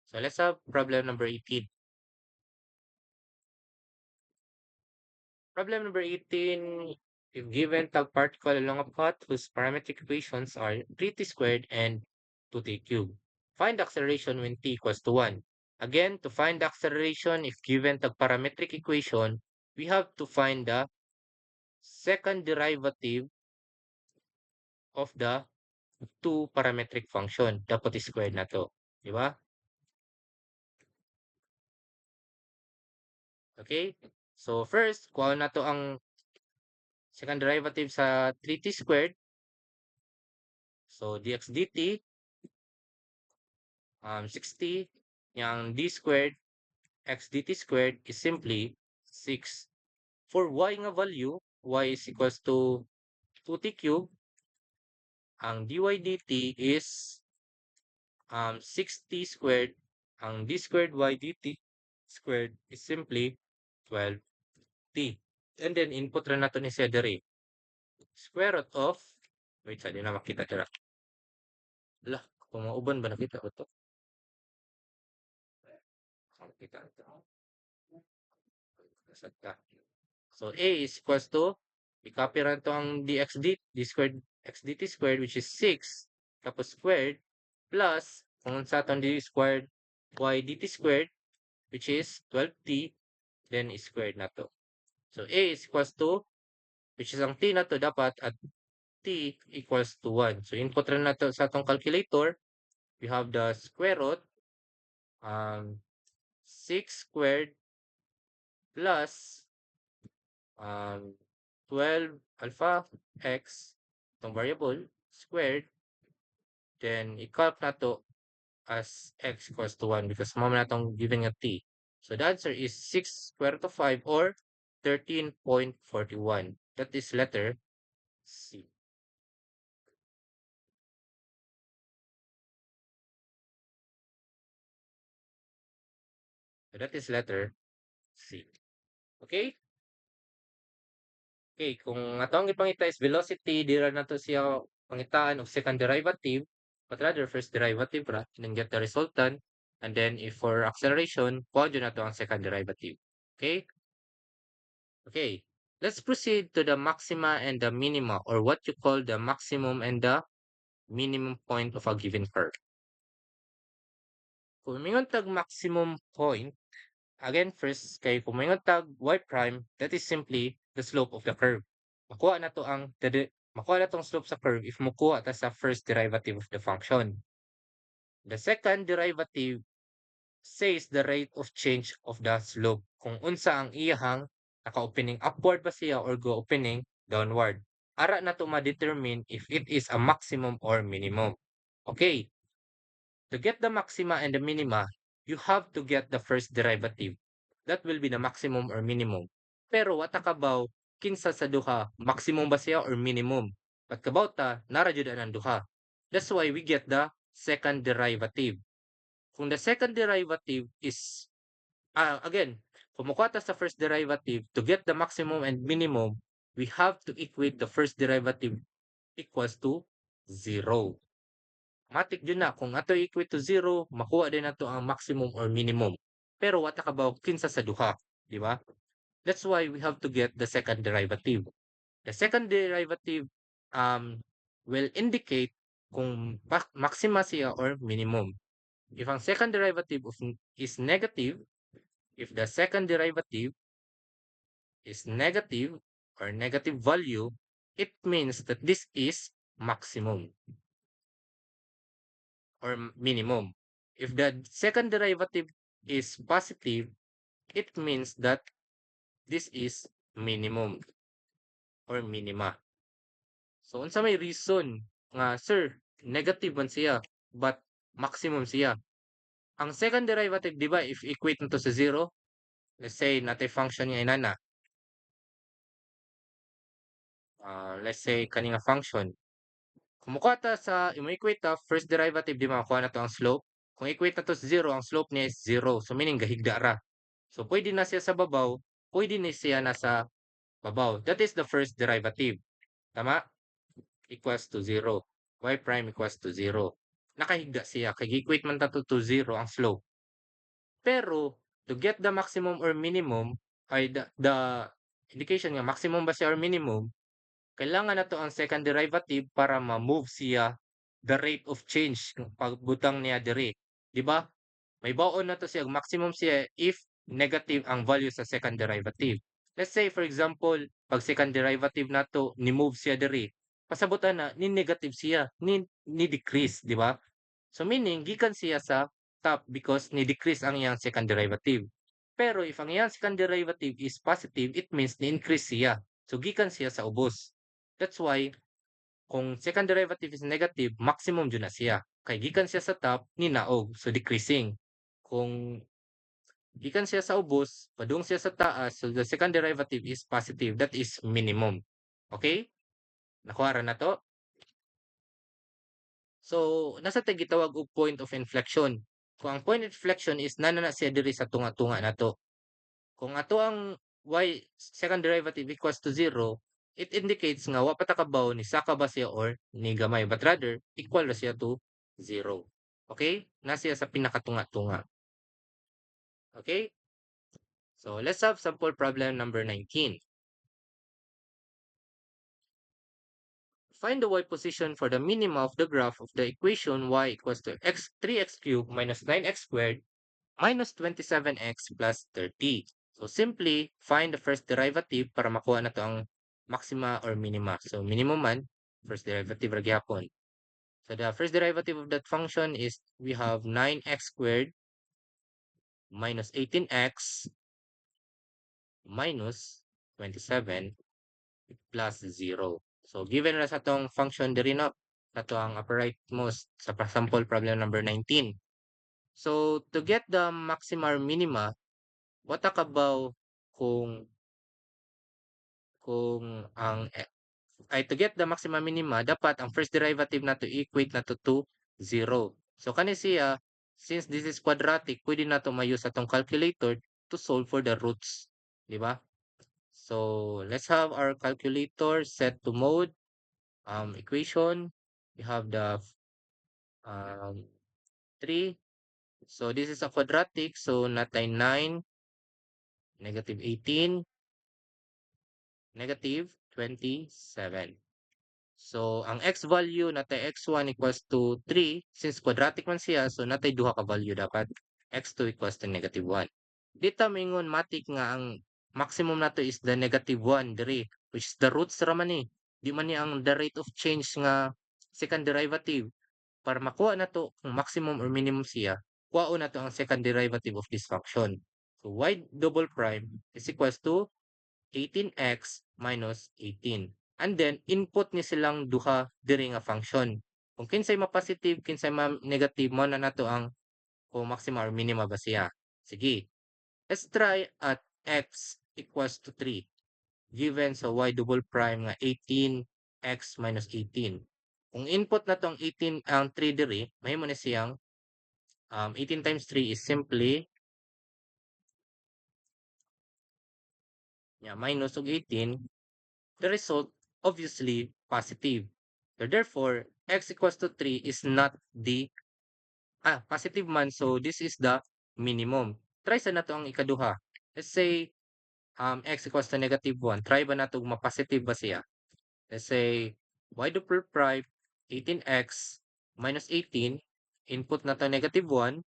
So let's have problem number 18. Problem number 18, if given tag particle along a path whose parametric equations are 3t squared and 2t cubed. Find the acceleration when t equals to 1. Again, to find the acceleration, if given tag parametric equation, we have to find the second derivative of the two parametric function. Dapat squared na to. Di ba? Okay? So first, kuha na to ang second derivative sa 3t squared. So dx dt 60, yung d squared x dt squared is simply 6. For y nga value, y is equals to 2t cubed. Ang dy dt is 6t squared. Ang d squared y dt squared is simply 12t. And then input rin nato ni siya diri. Square root of, wait, sa di na makita dira. Lah, kung mauban ba nakita ko to? Makita ito. Kasagta. So A is equals to, i-copy rin to ang d squared, x dt squared, which is 6, tapos squared, plus, kung sa itong d squared, y dt squared, which is 12t, then is squared na to. So A is equals to, which is ang t na to dapat at t equals to 1. So input rin na to sa itong calculator, we have the square root, 6 squared plus 12 alpha x, itong variable, squared, then i-calc na to as x equals to 1 because mama na itong given nga t. So the answer is 6 square root of 5 or 13.41. That is letter C. So that is letter C. Okay? Okay, kung atong ipangita is velocity, di ra na to siya pangitaan of second derivative, but rather first derivative ra, and then get the resultant, and then if for acceleration, kuha na to ang second derivative. Okay? Okay. Let's proceed to the maxima and the minima, or what you call the maximum and the minimum point of a given curve. Kung mingon tag maximum point, again, first, kay kung mingon tag y prime, that is simply the slope of the curve. Makuha na to ang makuha na tong slope sa curve if mukuha ta sa first derivative of the function. The second derivative says the rate of change of the slope. Kung unsa ang iyahang naka-opening upward ba siya or go opening downward. Ara na to ma-determine if it is a maximum or minimum. Okay. To get the maxima and the minima, you have to get the first derivative. That will be the maximum or minimum. Pero what kabaw kinsa sa duha, maximum ba siya or minimum? But kabaw ta nara jud ang duha. That's why we get the second derivative. Kung the second derivative is again, kung mukuha ta sa first derivative, to get the maximum and minimum, we have to equate the first derivative equals to 0. Matik yun na, kung ato equate to 0, makuha din nato ang maximum or minimum. Pero wata ka ba kinsa sa duha, di ba? That's why we have to get the second derivative. The second derivative will indicate kung maxima siya or minimum. If ang second derivative is negative, if the second derivative is negative or negative value, it means that this is maximum or minimum. If the second derivative is positive, it means that this is minimum or minima. So unsa may reason nga sir negative man siya but maximum siya. Ang second derivative, di ba, if equate nito sa zero, let's say natay function nga inana, let's say kaning nga function. Kung mukuha ta sa imo-equate ta first derivative, di makuha na to ang slope. Kung equate na to sa zero, ang slope niya is zero. So meaning gahigda ra. So pwede na siya sa babaw, pwede na siya nasa babaw. That is the first derivative. Tama? Equals to zero. Y prime equals to zero. Nakahigda siya. Kay equate man ta to zero ang slope. Pero to get the maximum or minimum, ay the indication nga maximum ba siya or minimum, kailangan na to ang second derivative para ma-move siya the rate of change ng pagbutang niya diri. Di ba? May baon na to siya, maximum siya if negative ang value sa second derivative. Let's say for example, pag second derivative na to, ni-move siya diri. Pasabutan na ni negative siya, ni decrease, di ba? So meaning gikan siya sa top because ni decrease ang iyang second derivative. Pero if ang iyang second derivative is positive, it means ni increase siya. So gikan siya sa ubos. That's why kung second derivative is negative, maximum dyan na siya. Kay gikan siya sa top, ni naog, so decreasing. Kung gikan siya sa ubos, padung siya sa taas, so the second derivative is positive, that is minimum. Okay? Nakuha ra na to? So, nasa tay gitawag og point of inflection. Kung ang point of inflection is nanana siya diri sa tunga-tunga nato. Kung ato ang y second derivative equals to zero, it indicates nga wa pa ta kabaw ni saka ba siya or ni gamay, but rather equal ra siya to zero. Okay? Na siya sa pinakatunga-tunga. Okay? So, let's have sample problem number 19. Find the y position for the minima of the graph of the equation y equals to 3x cubed minus 9x squared minus 27x plus 30. So simply find the first derivative para makuha na to ang maxima or minima. So minimum man, first derivative ra gyapon. So the first derivative of that function is we have 9x squared minus 18x minus 27 plus 0. So given na sa tong function diri na to ang upper rightmost sa sample problem number 19. So to get the maxima or minima, what about kung ang ay to get the maxima minima, dapat ang first derivative na to equate na to 0. So kani siya, since this is quadratic, pwede na to ma-use atong calculator to solve for the roots. Di ba? So let's have our calculator set to mode. Equation. We have the 3. So this is a quadratic. So natay 9, negative 18, negative 27. So, ang x value natay x1 equals to 3. Since quadratic man siya, so natay duha ka value dapat. X2 equals to negative 1. Dito mingon matik nga ang maximum nato is the negative 1 diri, which is the roots raman ni. Di man ni ang the rate of change nga second derivative. Para makuha na to kung maximum or minimum siya, kuhaon na to ang second derivative of this function. So, y double prime is equals to 18x minus 18. And then, input ni silang duha diri nga function. Kung kinsay ma-positive, kinsay ma-negative, mo na nato ang kung maxima or minima ba siya. Sige, let's try at x equals to 3. Given sa y double prime nga 18x minus 18. Kung input na tong 18 ang 3 diri, mahimo na siyang 18 times 3 is simply minus og 18. The result obviously positive. So therefore, x equals to 3 is not the positive man. So this is the minimum. Try sa nato ang ikaduha. Let's say x equals to negative 1. Try ba nato ma-positive ba siya? Let's say y double prime 18x minus 18 input na to -1,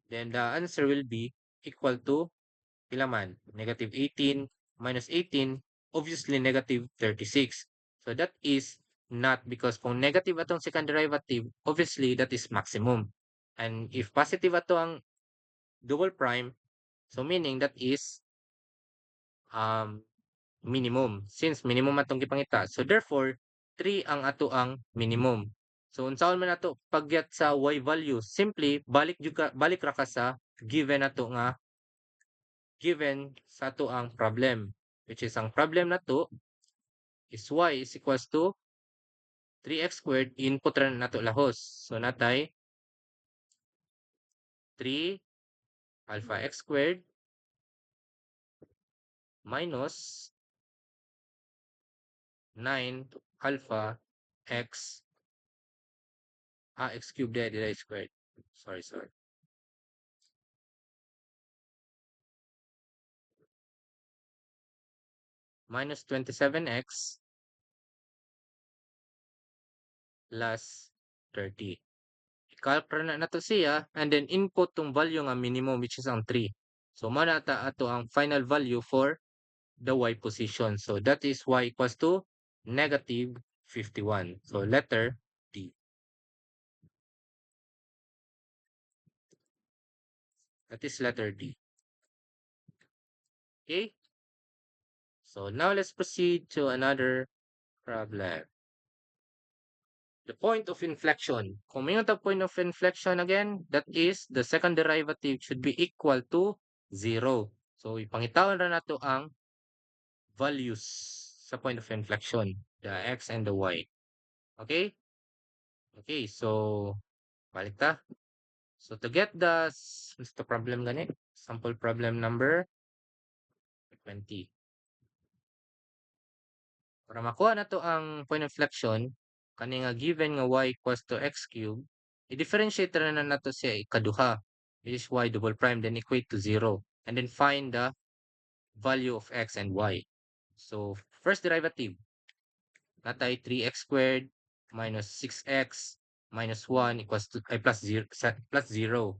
then the answer will be equal to pila man? -18 minus 18, obviously -36. So that is not, because kung negative atong second derivative, obviously that is maximum. And if positive ato ang double prime, so meaning that is um minimum, since minimum atong gipangita. So therefore, 3 ang ato ang minimum. So unsaon man nato pagget sa y value? Simply balik ra ka sa given nato nga given sa ato ang problem, which is ang problem nato is y is equals to 3x squared. Input ra nato lahos. So natay 3 alpha x squared minus 9 alpha x x cubed divided squared. Sorry. Minus 27x plus 30. I-calculate na nato siya, and then input tong value nga minimum, which is ang 3. So manata ato ang final value for the y position. So that is y equals to -51. So letter D. That is letter D. Okay? So now let's proceed to another problem. The point of inflection. Kung may point of inflection again, that is the second derivative should be equal to 0. So ipangitawan na nato ang values sa point of inflection, the x and the y. Okay? Okay, so balik ta. So to get what's the problem gani? Sample problem number 20. Para makuha na to ang point of inflection, kani nga given nga y equals to x cubed, i-differentiate na nato siya ikaduha, which is y double prime, then equate to 0. And then find the value of x and y. So first derivative, natay 3x squared minus 6x minus 1 equals to plus 0.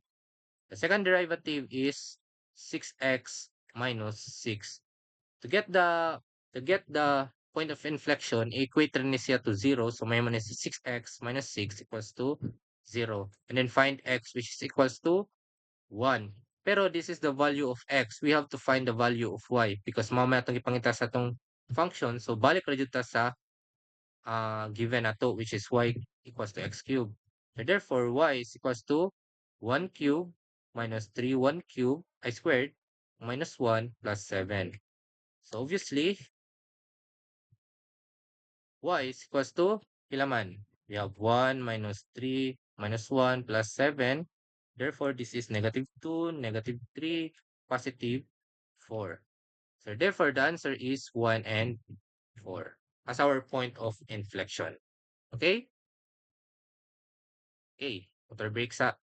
The second derivative is 6x minus 6. To get the point of inflection, equate rin ni siya to 0. So may man is 6x minus 6 equals to 0. And then find x, which is equals to 1. Pero this is the value of x. We have to find the value of y because mamaya itong ipangita sa itong function. So balik ra jud ta sa given nato, which is y equals to x cubed. So therefore, y is equals to 1 cube minus 3 1 cube I squared minus 1 plus 7. So obviously, y is equals to pila man? We have 1 minus 3 minus 1 plus 7. Therefore, this is -2, -3, positive 4. So therefore, the answer is 1 and 4 as our point of inflection. Okay? Okay. Motor brakes up.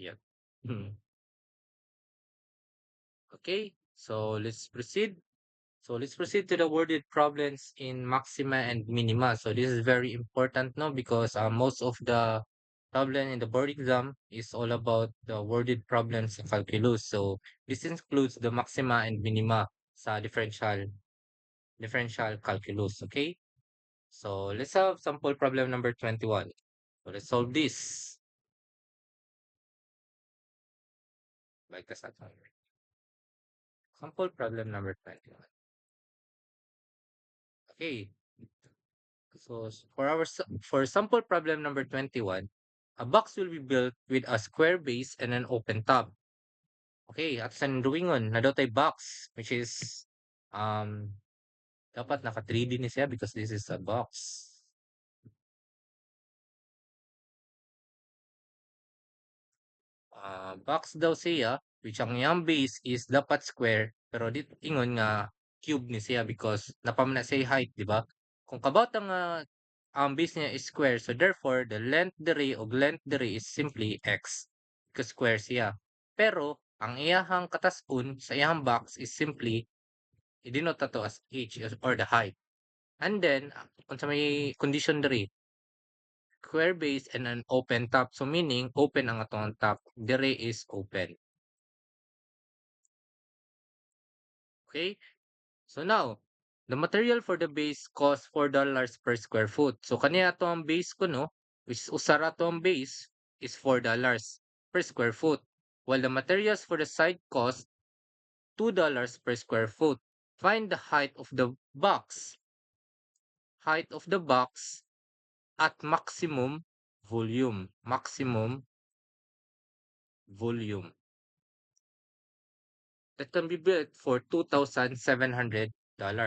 Yep. Okay. So let's proceed. So let's proceed to the worded problems in maxima and minima. So this is very important now because most of the problem in the board exam is all about the worded problems in calculus. So this includes the maxima and minima sa differential calculus. Okay. So let's have sample problem number 21. So let's solve this. Like this. Sample problem number 21. Okay. So for sample problem number 21, a box will be built with a square base and an open top. Okay, at sa drawingon, na daw tay box, which is um dapat naka 3D ni siya because this is a box. Box daw siya, which ang iyang base is dapat square, pero dit ingon nga cube ni siya because napamana siya height, di ba? Kung kabawat ang base niya is square, so therefore the length diri og length diri is simply x because square siya. Pero ang iyahang katasun sa iyahang box is simply i-denote to as h or the height. And then kung sa may condition diri, square base and an open top. So meaning open ang atong top. Dire is open. Okay? So now, the material for the base costs $4 per square foot. So kaniya to ang base ko no, which is usara to ang base is $4 per square foot. While the materials for the side cost $2 per square foot. Find the height of the box. Height of the box at maximum volume. Maximum volume. That can be built for $2,700.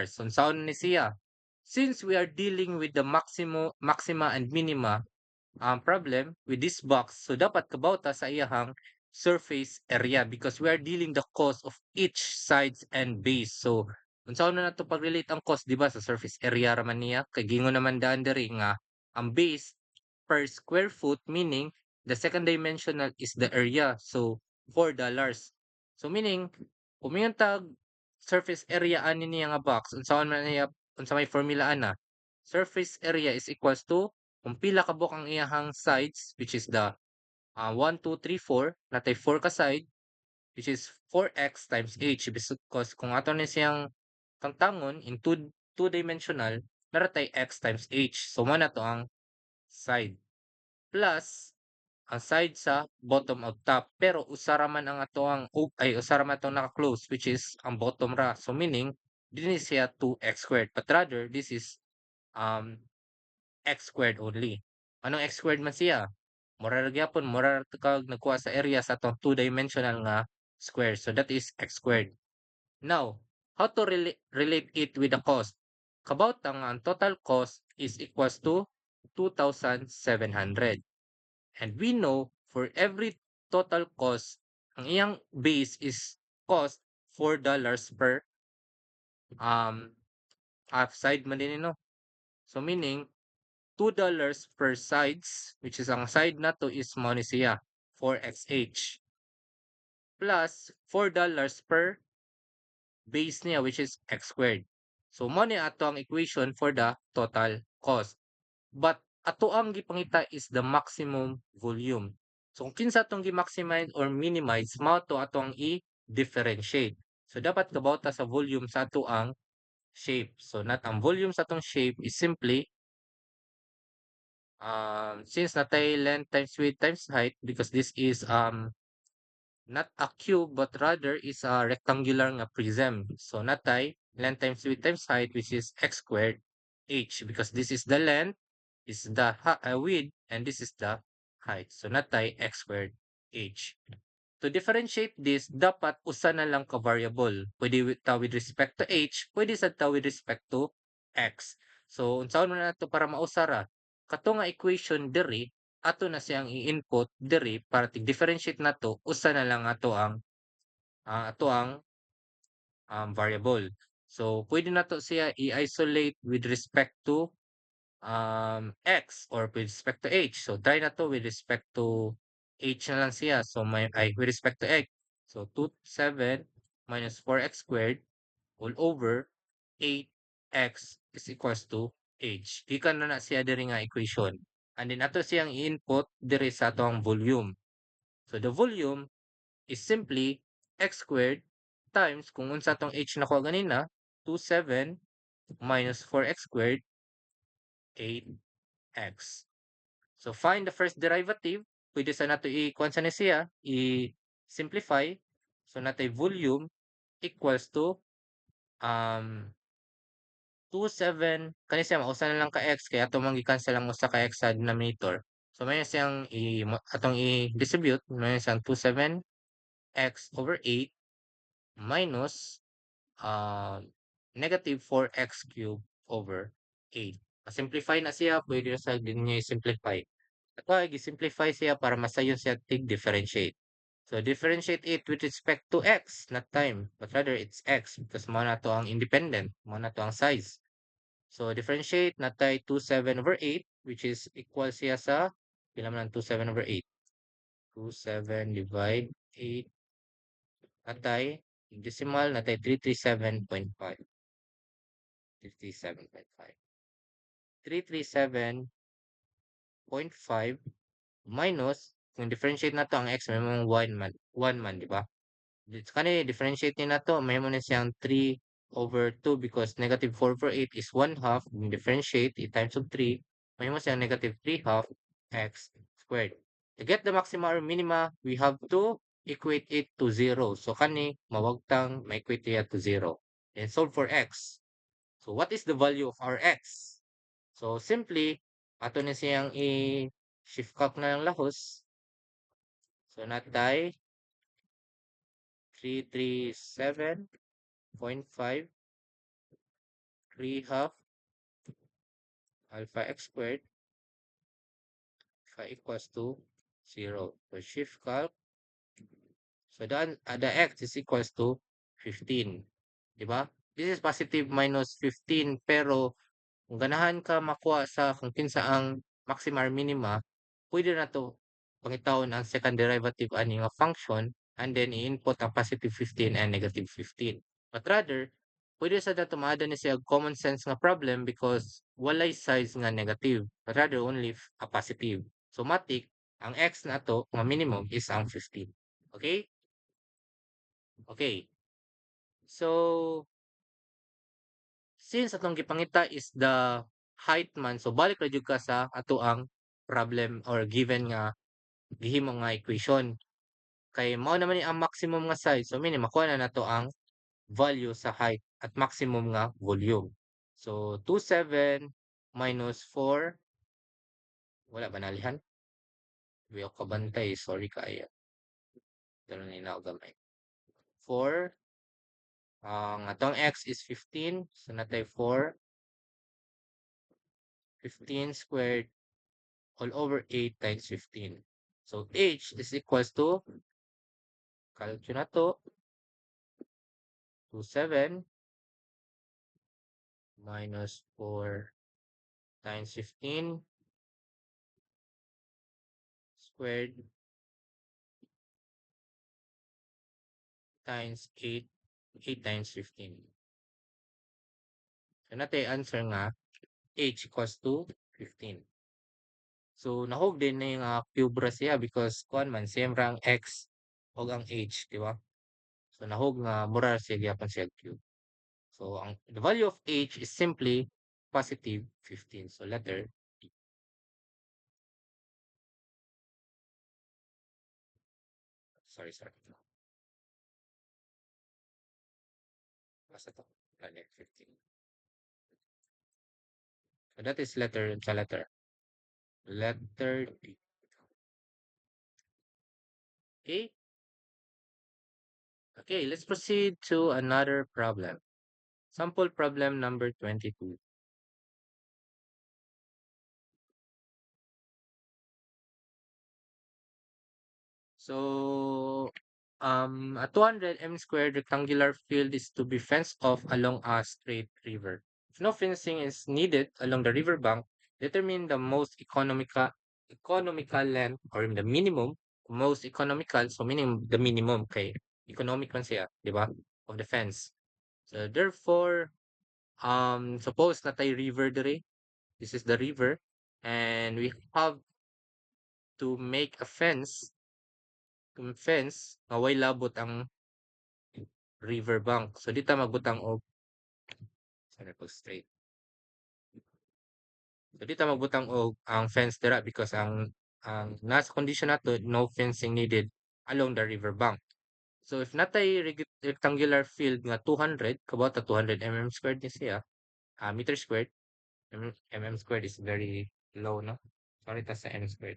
So, saan ni siya? Since we are dealing with the maxima and minima problem with this box, so dapat kabauta sa iyahang surface area because we are dealing the cost of each sides and base. So, unsaon na nato pag-relate ang cost, di ba, sa surface area raman niya? Kay gingon naman daan diri nga ang base per square foot, meaning the second dimensional is the area. So, $4. So, meaning, kung may tag surface area ani niya nga box, unsaon man niya, unsa may formula ana, surface area is equals to kung pila ka buok ang iyahang sides, which is the 1, 2, 3, 4, natay 4 ka side, which is 4x times h. Because kung ato ni siyang tangtangon in two-dimensional, naratay x times h. So, mo na to ang side. Plus, ang side sa bottom of top. Pero usara man ang ato ang, usara man itong naka-close, which is ang bottom ra. So, meaning, din siya 2x squared. But rather, this is um x squared only. Anong x squared man siya? Mura ra gyapon, mura ra kag nagkuha sa area sa atong two-dimensional nga square. So that is x squared. Now, how to relate it with the cost? Kabawtang ang total cost is equals to 2,700. And we know for every total cost, ang iyang base is cost $4 per half side man din no. So meaning $2 per sides, which is ang side na to is mo ni siya, 4xh, plus $4 per base niya, which is x squared. So mo ni ato ang equation for the total cost. But ato ang gipangita is the maximum volume. So kung kinsa atong gi-maximize or minimize, mao to ato ang i-differentiate. So dapat kabauta sa volume sa ato ang shape. So not ang volume sa atong shape is simply since natay length times width times height, because this is not a cube but rather is a rectangular nga prism. So natay length times width times height, which is x squared h, because this is the length, is the width, and this is the height. So natay x squared h. To differentiate this, dapat usa na lang ka variable. Pwede with respect to h, pwede sa with respect to x. So unsaon man nato para mausara? Kato nga equation diri ato na siyang i-input diri para tig-differentiate nato, usa na lang ato ang variable. So pwede nato siya i-isolate with respect to x or with respect to h. So try na to with respect to h na lang siya. So with respect to x. So 7 minus 4x squared all over 8x is equals to h. Gikan na siya diri nga equation. And then ato siyang i-input diri sa atong volume. So the volume is simply x squared times kung unsa tong h na ko ganina, 7 minus 4x squared, 8x. So find the first derivative. Pwede sa nato i-kuan sa siya, i-simplify. So natay volume equals to um 27 kani siya mausa na lang ka x kaya ato man-gi-cancel ang usa ka x sa denominator. So may siyang atong i-distribute, may siyang 27 x over 8 minus negative 4x cube over 8. Simplify na siya, pwede na sa din niya i-simplify. At i-simplify siya para masayon siya tig-differentiate. So differentiate it with respect to x, not time, but rather it's x because mo na to ang independent, mo na to ang size. So differentiate natay 27 over 8, which is equal siya sa pila man ang 27 over 8. 27 divide 8 natay decimal natay 337.5. 337.5. 337.5 0.5 minus, kung differentiate na to ang x may mong 1 man, di ba? Kani differentiate ni na to, may mo na siyang 3/2 because negative 4/8 is 1 half. Differentiate, i-times of 3, may mo siyang negative 3 half x squared. To get the maxima or minima, we have to equate it to 0. So kani, mawagtang ma-equate niya to 0. And solve for x. So what is the value of our x? So simply, ato na siyang i-shift calc na ng lahos. So natay 337.5 3 half alpha x squared phi equals to 0. So shift calc. So the x is equals to 15. Diba? This is positive minus 15 pero kung ganahan ka makuha sa kung kinsa ang maxima or minima, pwede na to pangitawon ang second derivative ani nga function and then i-input ang positive 15 and negative 15. But rather, pwede sa dato maada ni siya common sense nga problem because walay size nga negative, but rather only a positive. So matik, ang x na to nga minimum is ang 15. Okay? Okay. So, since atong gipangita is the height man, so balik ra jud ka sa ato ang problem or given nga gihimo nga equation. Kay mao naman ni ang maximum nga size, so meaning makuha na nato ang value sa height at maximum nga volume. So 27 minus 4, wala ba nalihan? Di ako kabantay, sorry kaayo. Pero na gamay. 4, ang atong x is 15, so natay 4, 15 squared all over 8 times 15. So h is equals to, calculate na to, 27 minus 4 times 15 squared times 8, 8 times 15. So natin answer nga, h equals to 15. So nahog din na yung cube ra siya because kuan man same rang x o ang h, di ba? So nahog nga mura siya gyapon siya cube. So the value of h is simply positive 15. So letter D. Sorry. Basta to. Letter 15. So that is letter sa letter. Letter D. Okay. Okay, let's proceed to another problem. Sample problem number 22. So, a 200 m squared rectangular field is to be fenced off along a straight river. If no fencing is needed along the riverbank, determine the most economical length or the minimum, most economical, so meaning the minimum kay economic man siya, di ba? Of the fence. So therefore, suppose na tayo river dire. This is the river and we have to make a fence nga way labot ang riverbank. So dita magbutang og sorry pag straight. So dita magbutang og ang fence dira because ang nasa condition nato no fencing needed along the riverbank. So if natay rectangular field nga 200, about 200 mm squared ni siya, meter squared, squared is very low, no? Sorry ta sa m squared.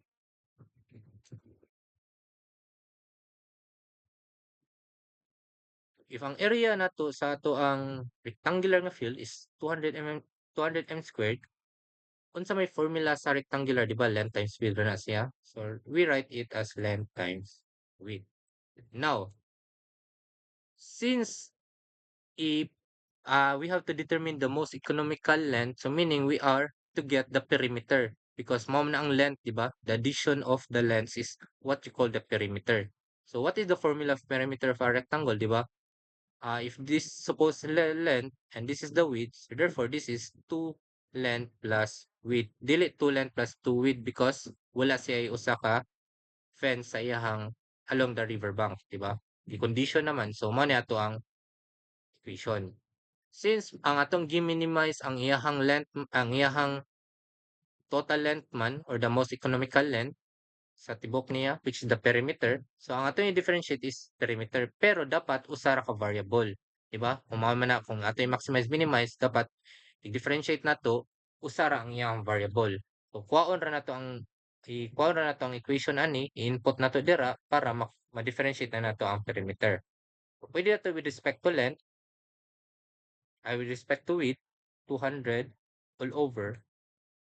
If ang area nato sa ato ang rectangular nga field is 200 m squared, unsa may formula sa rectangular, di ba? Length times width na siya. So we write it as length times width. Now, since if we have to determine the most economical length, so meaning we are to get the perimeter because mao na ang length, di ba? The addition of the lengths is what you call the perimeter. So what is the formula of perimeter of a rectangle, di ba? If this supposed length and this is the width, so therefore this is 2 length plus width. Dili 2 length plus 2 width because wala siya usa ka fence sa iyahang along the river bank, di ba? I-condition naman. So, mo ato ang equation. Since ang atong gi-minimize ang iyahang length, ang iyahang total length man or the most economical length sa tibok niya which is the perimeter. So ang ato i-differentiate is perimeter pero dapat usa ra ka variable, di ba? Kung mao man na kung ato i-maximize minimize dapat i-differentiate nato usa ra ang iyang variable. So kuhaon ra nato ang kuhaon ra nato ang equation ani, i-input nato dira para ma-differentiate na nato ang perimeter. So, pwede nato with respect to length, with respect to width, 200 all over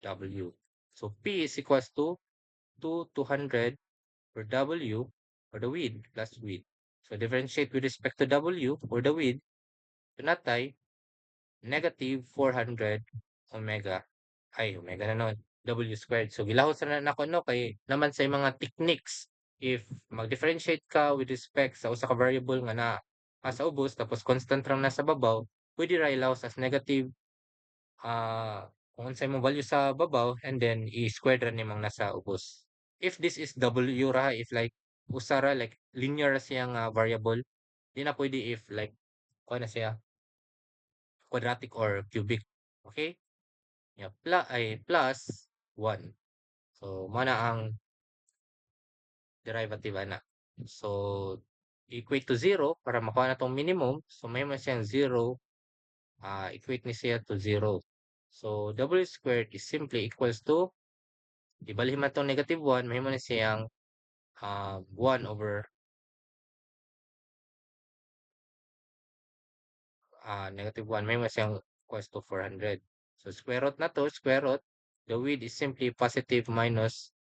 W. So P is equals to 200 for W or the width plus width. So differentiate with respect to W or the width, ito natay negative 400 omega. Omega na nun. W squared. So gilahos na nako no kay naman sa mga techniques if mag-differentiate ka with respect sa usa ka variable nga na sa ubos tapos constant lang nasa babaw, pwede ra ilahos as negative kung unsay mong value sa babaw and then i-square ra nimong nasa ubos. If this is W ra, if like usa ra like linear ra siya nga variable, di na pwede if like kuha na siya quadratic or cubic. Okay? Yeah, plus 1. So mo na ang derivative ana. So equate to 0 para makuha na tong minimum. So may man siyang 0, equate ni siya to 0. So W squared is simply equals to ibalhin man tong negative 1, may mo na siyang 1 over negative 1, may mo siyang equals to 400. So square root na to, square root, the width is simply positive minus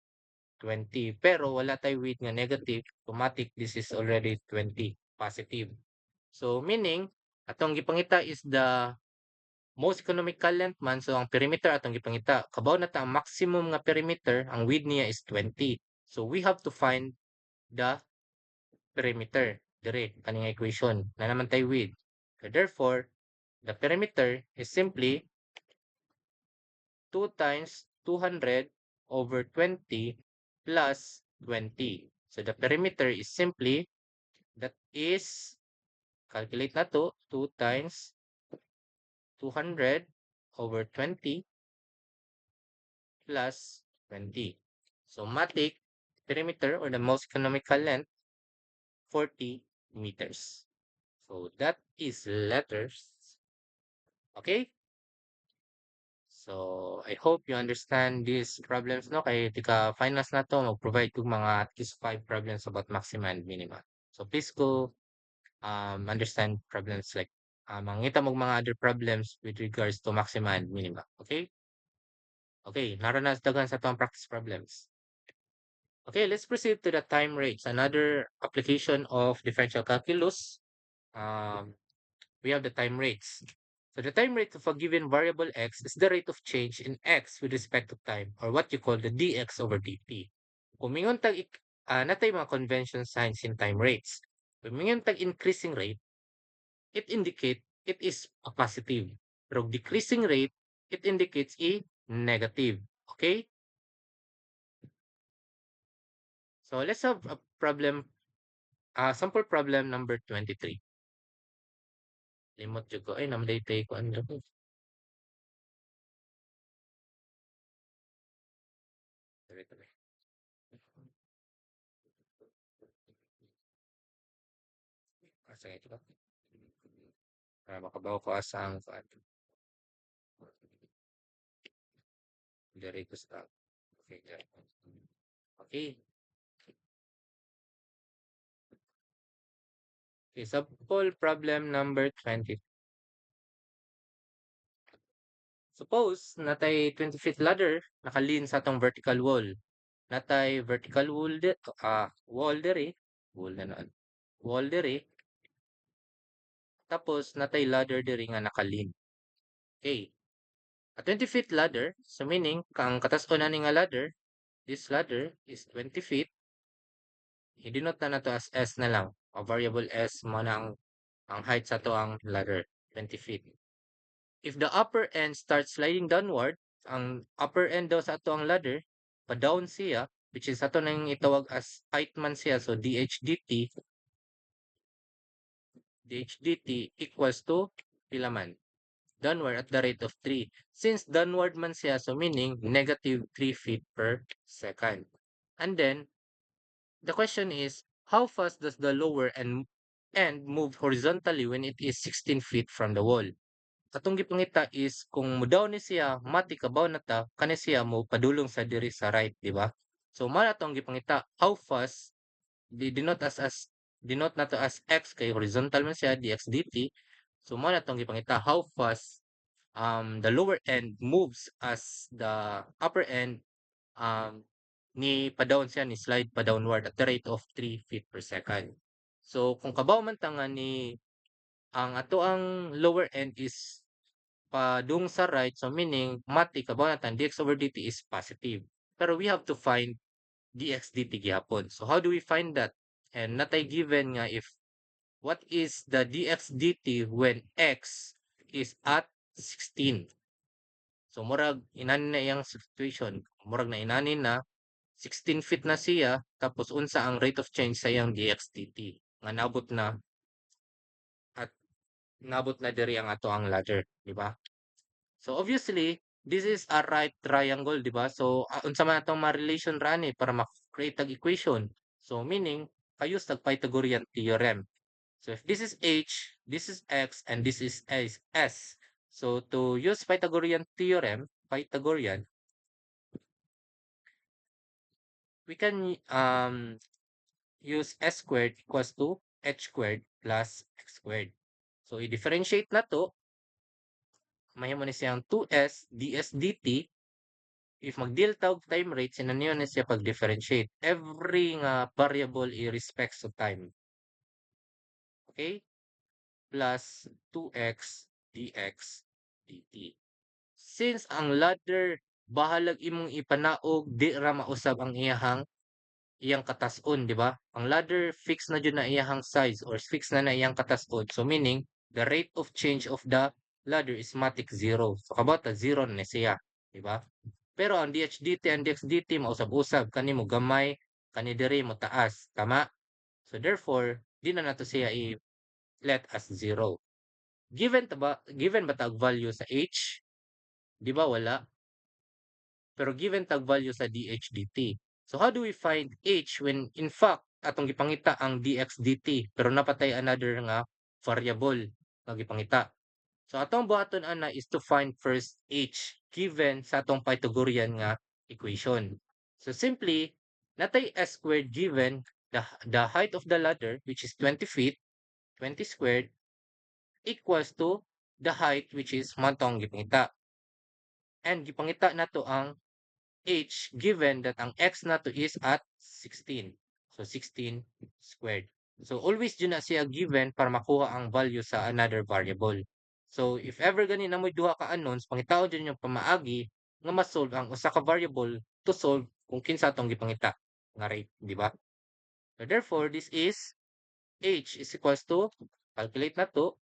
20. Pero wala tayo width nga negative, automatic this is already 20 positive. So meaning, atong gipangita is the most economical length man. So ang perimeter atong gipangita. Kabaw na ta ang maximum nga perimeter, ang width niya is 20. So we have to find the perimeter dire kaning equation na naman tayo width. So therefore, the perimeter is simply 2 times 200 over 20 plus 20. So the perimeter is simply, that is, calculate na to, 2 times 200 over 20 plus 20. So matic perimeter or the most economical length, 40 meters. So that is letters. Okay? So I hope you understand these problems no kay tika finals na to mag-provide kog mga at least 5 problems about maxima and minima. So please go understand problems like mangita mo mga other problems with regards to maxima and minima. Okay? Okay, naranas dagan sa tong practice problems. Okay, let's proceed to the time rates. Another application of differential calculus. We have the time rates. So the time rate of a given variable x is the rate of change in x with respect to time, or what you call the dx over dt. Kung mingon tag natay mga convention signs in time rates. Kung mingon tag increasing rate, it indicate it is a positive. Pero decreasing rate, it indicates a negative. Okay? So let's have a problem, sample problem number 23. Limot jud ko. Ay, namadaytay ko. Ano ko? Tuloy-tuloy. Asa ito ba? Para makabaw ko asa ang Dito sa okay, dyan. Okay. Okay, sample problem number 20. Suppose natay 20 feet ladder nakalin sa atong vertical wall. Natay vertical wall wall diri, wall na noon. Wall diri. Tapos natay ladder diri nga nakalin. Okay. A 20 feet ladder, so meaning kang katas-on na ni nga ladder, this ladder is 20 feet. I-denote na nato as S na lang. A variable S mo na ang height sa to ang ladder, 20 feet. If the upper end starts sliding downward, ang upper end daw sa ato ang ladder, pa-down siya, which is ato nang itawag as height man siya. So DHDT equals to pila man? Downward at the rate of 3. Since downward man siya, so meaning negative 3 feet per second. And then, the question is, how fast does the lower end move horizontally when it is 16 feet from the wall? Katong gipangita is kung mudaw ni siya mati kabaw na ta kani siya mo padulong sa diri sa right, di ba? So mao na tong gipangita how fast di denote denote nato as x kay horizontal man siya dx dt. So mao na tong gipangita how fast the lower end moves as the upper end um ni padawon siya ni slide pa downward at the rate of 3 feet per second. So kung kabaw man ta nga ni ang ato ang lower end is padung sa right, so meaning mati kabaw natan dx over dt is positive. Pero we have to find dx dt gihapon. So how do we find that? And natay given nga if what is the dx dt when x is at 16. So murag inanin na iyang situation. Murag na inanin na 16 feet na siya tapos unsa ang rate of change sa iyang dx dt nga at nabot na diri ang ato ang ladder, di ba? So obviously, this is a right triangle, di ba? So unsa man atong ma-relation ra ni para ma-create ang equation. So meaning, kayo sa Pythagorean theorem. So if this is h, this is x, and this is s. So to use Pythagorean theorem, we can use s squared equals to h squared plus x squared. So i-differentiate na to, mahimo ni siyang 2s ds dt. If mag-deal tawag time rate, sinaniyo na siya pag-differentiate. Every nga variable i-respects to time. Okay? Plus 2x dx dt. Since ang ladder bahalag imong ipanaog, di ra mausab ang iyang katason, di ba? Ang ladder fix na dyan na iyang size or fix na iyang katason. So meaning, the rate of change of the ladder is matic zero. So kabata zero na siya, di ba? Pero ang DHDT and DXDT mausab-usab kani mo gamay, kani diri mo taas, tama? So therefore, di na nato siya i-let as zero. Given ba tag value sa H? Di ba wala? Pero given tag value sa DHDT. So how do we find H when in fact atong gipangita ang DXDT pero napatay another nga variable nga gipangita. So atong buhaton ana is to find first H given sa atong Pythagorean nga equation. So simply natay S squared given the height of the ladder which is 20 feet, 20 squared equals to the height which is mantong gipangita. And gipangita nato ang h given that ang x nato is at 16. So 16 squared. So always dyan na siya given para makuha ang value sa another variable. So if ever gani na mo duha ka unknowns, pangitaon dyan yung pamaagi nga ma-solve ang usa ka variable to solve kung kinsa atong gipangita nga rate, di ba? So therefore, this is h is equals to, calculate na to,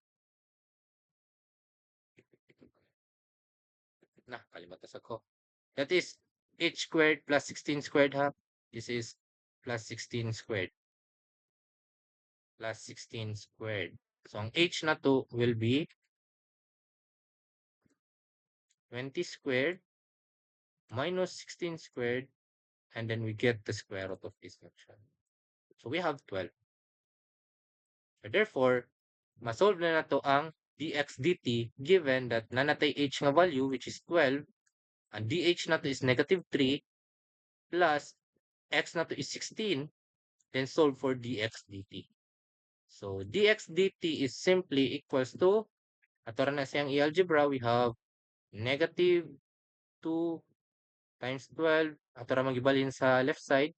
kalimutan sa ko. That is h squared plus 16 squared ha. This is plus 16 squared. Plus 16 squared. So ang h na to will be 20 squared minus 16 squared, and then we get the square root of this function. So we have 12. So therefore, masolve na nato ang dx dt given that nanatay h nga value which is 12, ang dh na to is negative 3 plus x na to is 16, then solve for dx dt. So dx dt is simply equals to, ato na siyang i-algebra, we have negative 2 times 12, ato ra magibalhin sa left side,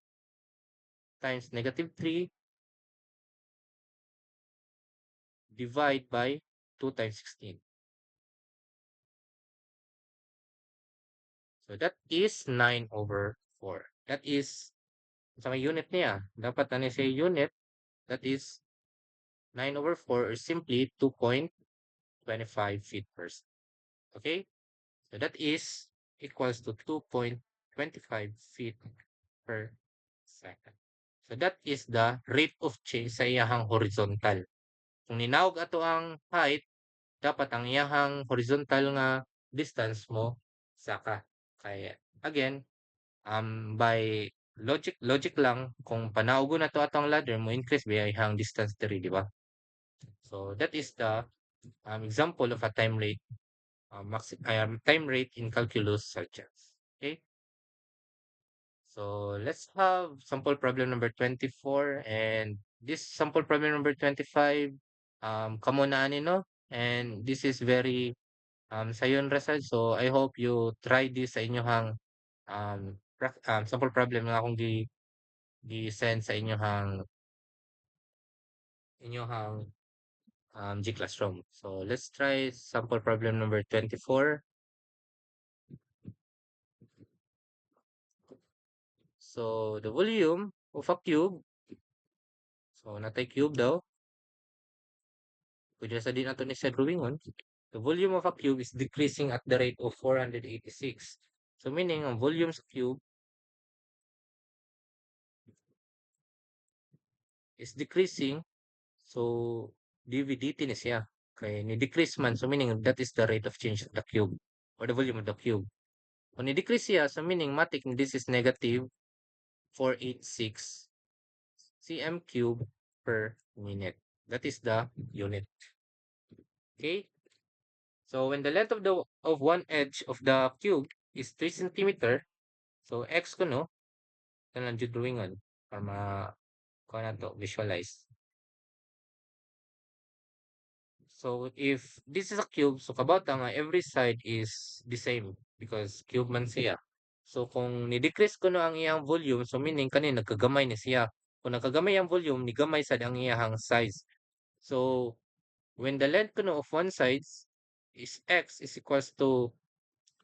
times negative 3 divide by 2 times 16. So that is 9 over 4. That is, sa may unit niya, dapat na siya unit, that is 9 over 4 or simply 2.25 feet per second. Okay? So that is equals to 2.25 feet per second. So that is the rate of change sa iyahang horizontal. Kung ninawag ato ang height, dapat ang iyahang horizontal nga distance mo saka. Kaya again, by logic lang kung panaugo na to atong ladder mo increase ba iyahang distance diri, di ba? So that is the example of a time rate in calculus subjects. Okay? So let's have sample problem number 24, and this sample problem number 25, kamo na ani no? And this is very sayon result. So I hope you try this sa inyohang sample problem nga akong gi-send sa inyohang G classroom. So let's try sample problem number 24. So the volume of a cube, so natay cube daw. Pwede sa din nato ni sa drawing on. The volume of a cube is decreasing at the rate of 486. So meaning ang volume sa cube is decreasing. So dvdt ni siya. Kaya ni decrease man, so meaning that is the rate of change of the cube or the volume of the cube. Kung ni decrease siya, so meaning matik this is negative 486 cm cube per minute. That is the unit. Okay? So when the length of one edge of the cube is 3 centimeter, so x ko no, lang jud drawingan para kuha na to visualize. So if this is a cube, so kabata nga every side is the same because cube man siya. So kung ni-decrease ko no ang iyang volume, so meaning kani nagkagamay ni siya. Kung nagkagamay ang volume, ni gamay sad ang iyang size. So when the length ko no of one side is x is equals to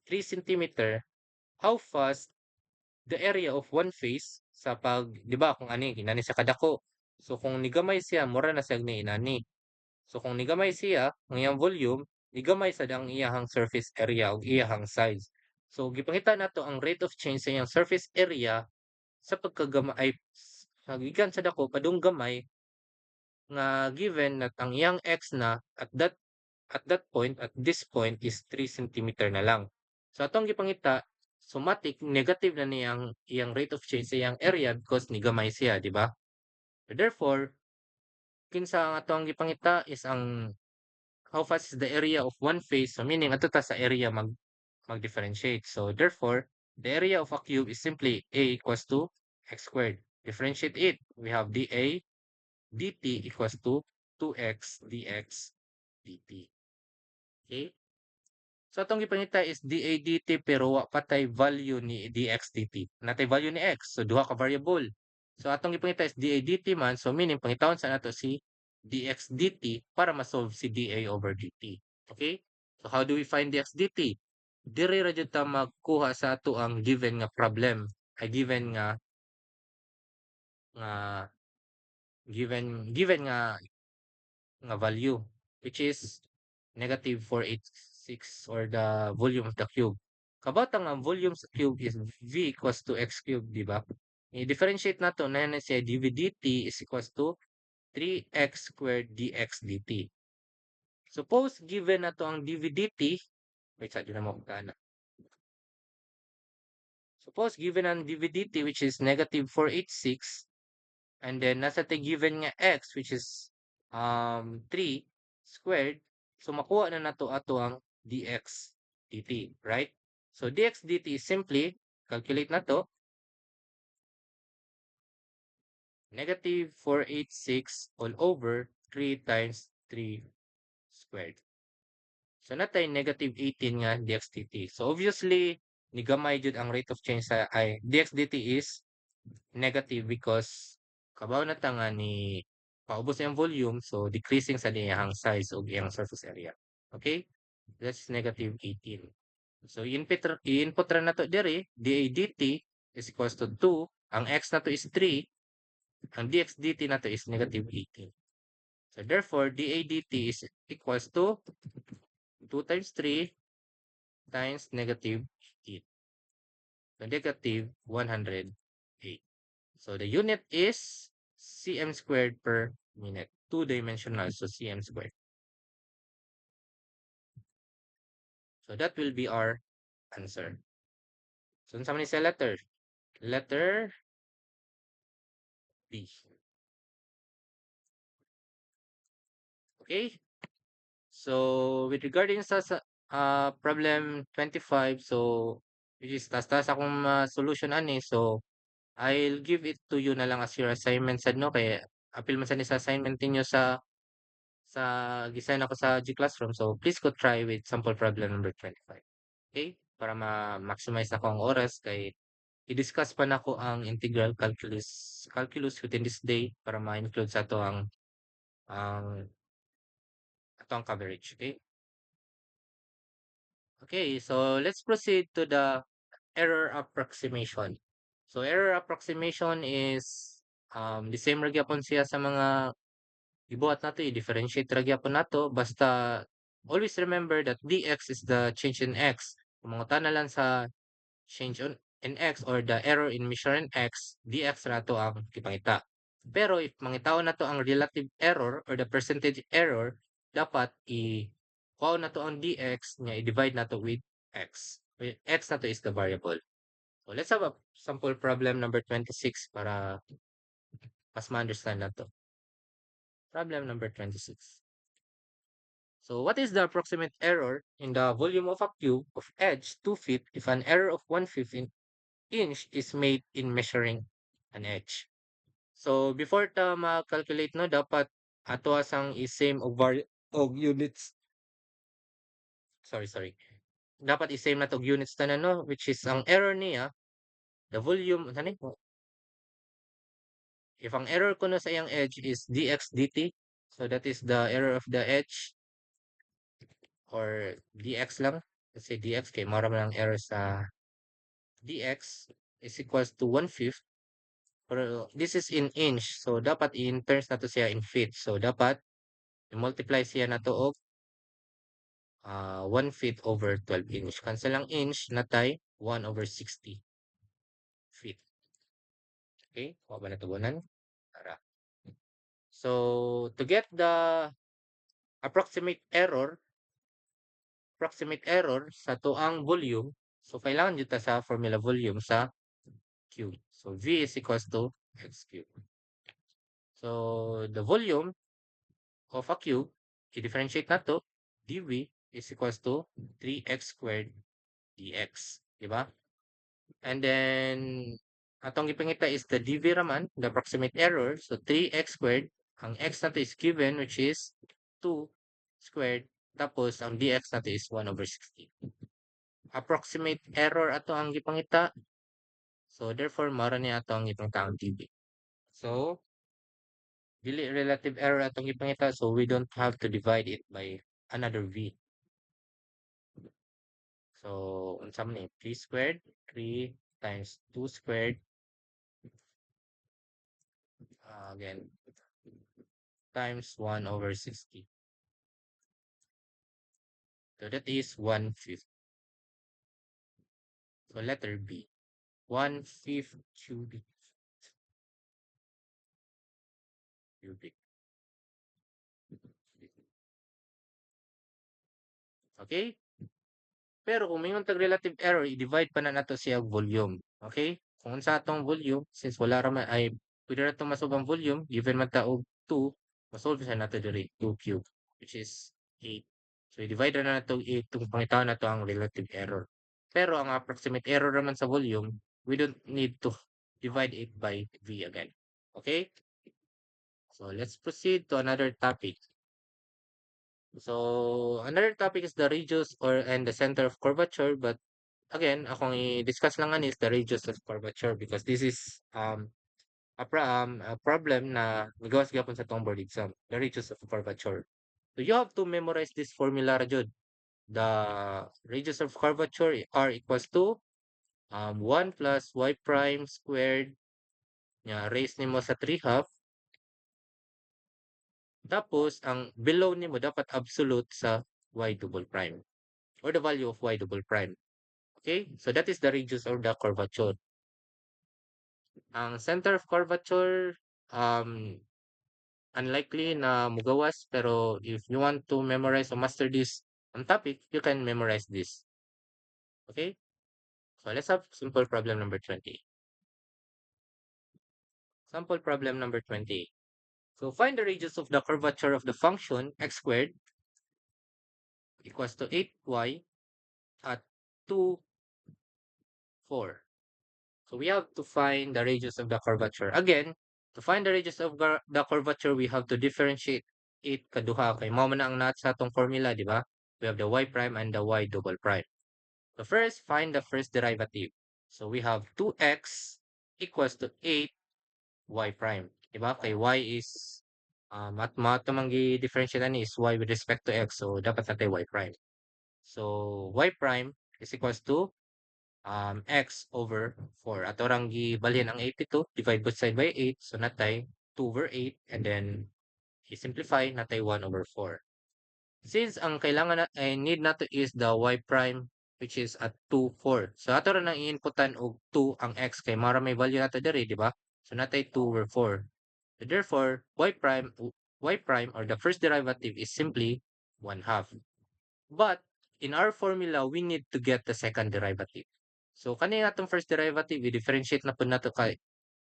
3 centimeter, how fast the area of one face sa pag, di ba, kung ani, inani sa kadako. So kung nigamay siya, mura na siya ni inani. So kung nigamay siya, ang iyang volume, nigamay sa ang iyahang surface area o iyahang size. So gipangita nato ang rate of change sa iyang surface area sa pagkagamay ay gikan sa dako padung gamay nga given that ang iyang x na at that point, at this point is 3 centimeter na lang. So atong gipangita, somatic negative na niyang iyang rate of change sa iyang area because nigamay siya, di ba? Therefore, kinsa ang atong gipangita is ang how fast is the area of one face. So meaning ato ta sa area mag-differentiate. So therefore, the area of a cube is simply a equals to x squared. Differentiate it. We have dA dt equals to 2x dx dt. Okay? So atong gipangita is dA dt pero wa patay value ni dx dt. Natay value ni x. So duha ka variable. So atong gipangita is dA dt man. So meaning pangitawon sa nato si dx dt para ma-solve si dA over dt. Okay? So how do we find dx dt? Dire ra jud ta magkuha sa ato ang given nga problem. Ay given nga given nga value which is negative 486 or the volume of the cube. Kabata nga volume sa cube is v equals to x cube, di ba? I-differentiate nato na yan siya dv dt is equals to 3x squared dx dt. Suppose given nato ang dv dt, wait sa na mo kana. Suppose given ang dv dt which is negative 486 and then nasa tay given nga x which is 3 squared, so makuha na nato ato ang dx dt, right? So dx dt is simply calculate nato negative 486 all over 3 times 3 squared. So natay negative 18 nga dx dt. So obviously nigamay jud ang rate of change sa ay dx dt is negative because kabaw na ta nga ni paubos yung volume, so decreasing sa iyang size o iyang surface area. Okay? That's negative 18. So i-input ra na to diri, dA dt is equals to 2, ang x na to is 3, ang dx dt na to is negative 18. So therefore, dA dt is equals to 2 times 3 times negative 18. So negative 108. So the unit is cm squared per minute. Two-dimensional, so cm squared. So that will be our answer. So unsa man ni sa letter? Letter B. Okay? So with regarding sa problem 25, so which is taas-taas akong solution ani. So I'll give it to you na lang as your assignment sad no kay apil man sad ni sa assignment ninyo sa gisign ako sa G Classroom. So please go try with sample problem number 25. Okay? Para ma-maximize na ko ang oras kay i-discuss pa nako ang integral calculus within this day para ma-include sa to ang ato ang coverage. Okay? Okay, so let's proceed to the error approximation. So error approximation is the same ra gyapon siya sa mga ibuhat nato i-differentiate ra gyapon nato basta always remember that dx is the change in x. Kung mangutan na lang sa change in x or the error in measuring x, dx na to ang kipangita. Pero if mangitaon na to ang relative error or the percentage error, dapat kuha na to ang dx niya i-divide na to with x. X na to is the variable. So let's have a sample problem number 26 para mas ma-understand na to. Problem number 26. So what is the approximate error in the volume of a cube of edge 2 feet if an error of 1/5 inch is made in measuring an edge? So before ta ma-calculate no, dapat ato asang i-same og units. Sorry. Dapat i-same na to og units tanan no, which is ang error niya, the volume, ano if ang error ko no sa iyang edge is dx dt, so that is the error of the edge or dx lang. Let's say dx kay mara man ang error sa dx is equals to 1/5. Pero this is in inch, so dapat in turns na to siya in feet. So dapat i-multiply siya na to og 1/5 over 12 inch. Cancel ang inch natay 1/60 feet. Okay? Kuha ba natugunan? Tara. So to get the approximate error sa tuang volume, so kailangan dito sa formula volume sa cube. So V is equals to x cube. So the volume of a cube, i-differentiate na to, dV is equals to 3x squared dx. Diba? And then, atong ipangita is the dV raman, the approximate error. So 3x squared, ang x nato is given which is 2 squared, tapos ang dx nato is 1/60. Approximate error ato ang gipangita. So therefore, mara ni ato ang ipangita ang dV. So, dili relative error atong gipangita, so we don't have to divide it by another v. So, unsa man ni 3 squared, 3 times 2 squared, again, times 1/60. So that is 1/5. So letter B, 1/5 cubic. Okay? Pero kung mayroon tag relative error, i-divide pa na nato siya og volume. Okay? Kung sa atong volume, since wala ra man ay pwede ra itong masubang volume, given man ta og 2, masolve siya nato diri 2 cube, which is 8. So i-divide na nato 8 kung pangitaon nato ang relative error. Pero ang approximate error naman sa volume, we don't need to divide it by V again. Okay? So let's proceed to another topic. So another topic is the radius and the center of curvature, but again, akong i-discuss lang is the radius of curvature because this is a problem na nagawas gyapon sa tong board exam, the radius of curvature. So you have to memorize this formula ra jud. The radius of curvature r equals to 1 plus y prime squared nya raise nimo sa 3/2. Tapos ang below nimo dapat absolute sa y double prime or the value of y double prime. Okay? So that is the radius or the curvature. Ang center of curvature, um, unlikely na mugawas, pero if you want to memorize or master this on topic, you can memorize this. Okay? So let's have simple problem number 20. Sample problem number 20. So find the radius of the curvature of the function x squared equals to 8y at 2, 4. So we have to find the radius of the curvature. Again, to find the radius of the curvature, we have to differentiate it kaduha. Kay mao man na ang nat sa atong formula, di ba? We have the y prime and the y double prime. So first, find the first derivative. So we have 2x equals to 8y prime. Di ba? Kay y is, mat manggi differentiate ani is y with respect to x. So dapat natin y prime. So y prime is equals to x over 4. Ato rang gibalhin ang 82, divide both side by 8. So natay 2 over 8 and then i-simplify natay 1 over 4. Since ang kailangan na ay need nato is the y prime which is at 2, 4. So ato ra nang i-inputan og 2 ang x kay mara may value nato diri, di ba? So natay 2 over 4. So therefore, y prime or the first derivative is simply 1 half. But in our formula, we need to get the second derivative. So kanina atong first derivative, i-differentiate na po nato kay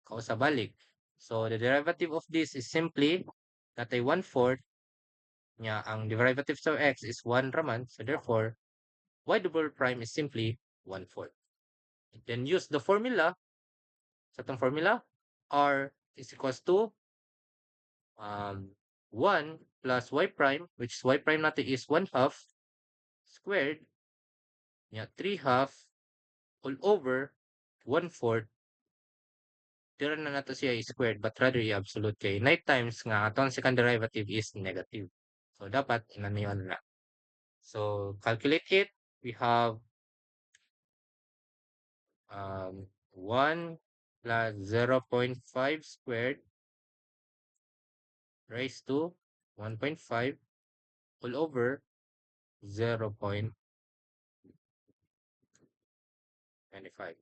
kausabalik. So the derivative of this is simply natay 1/4 nya ang derivative of x is 1 raman. So therefore, y double prime is simply 1/4. Then use the formula. Sa atong formula, r is equals to 1 plus y prime, which y prime natin is 1 half squared, nya 3 half all over 1/4. Tira na nato siya i-squared but rather i-absolute kay 9 times nga atong second derivative is negative. So dapat inaniyon na. So calculate it. We have 1 plus 0.5 squared raised to 1.5 all over 0.25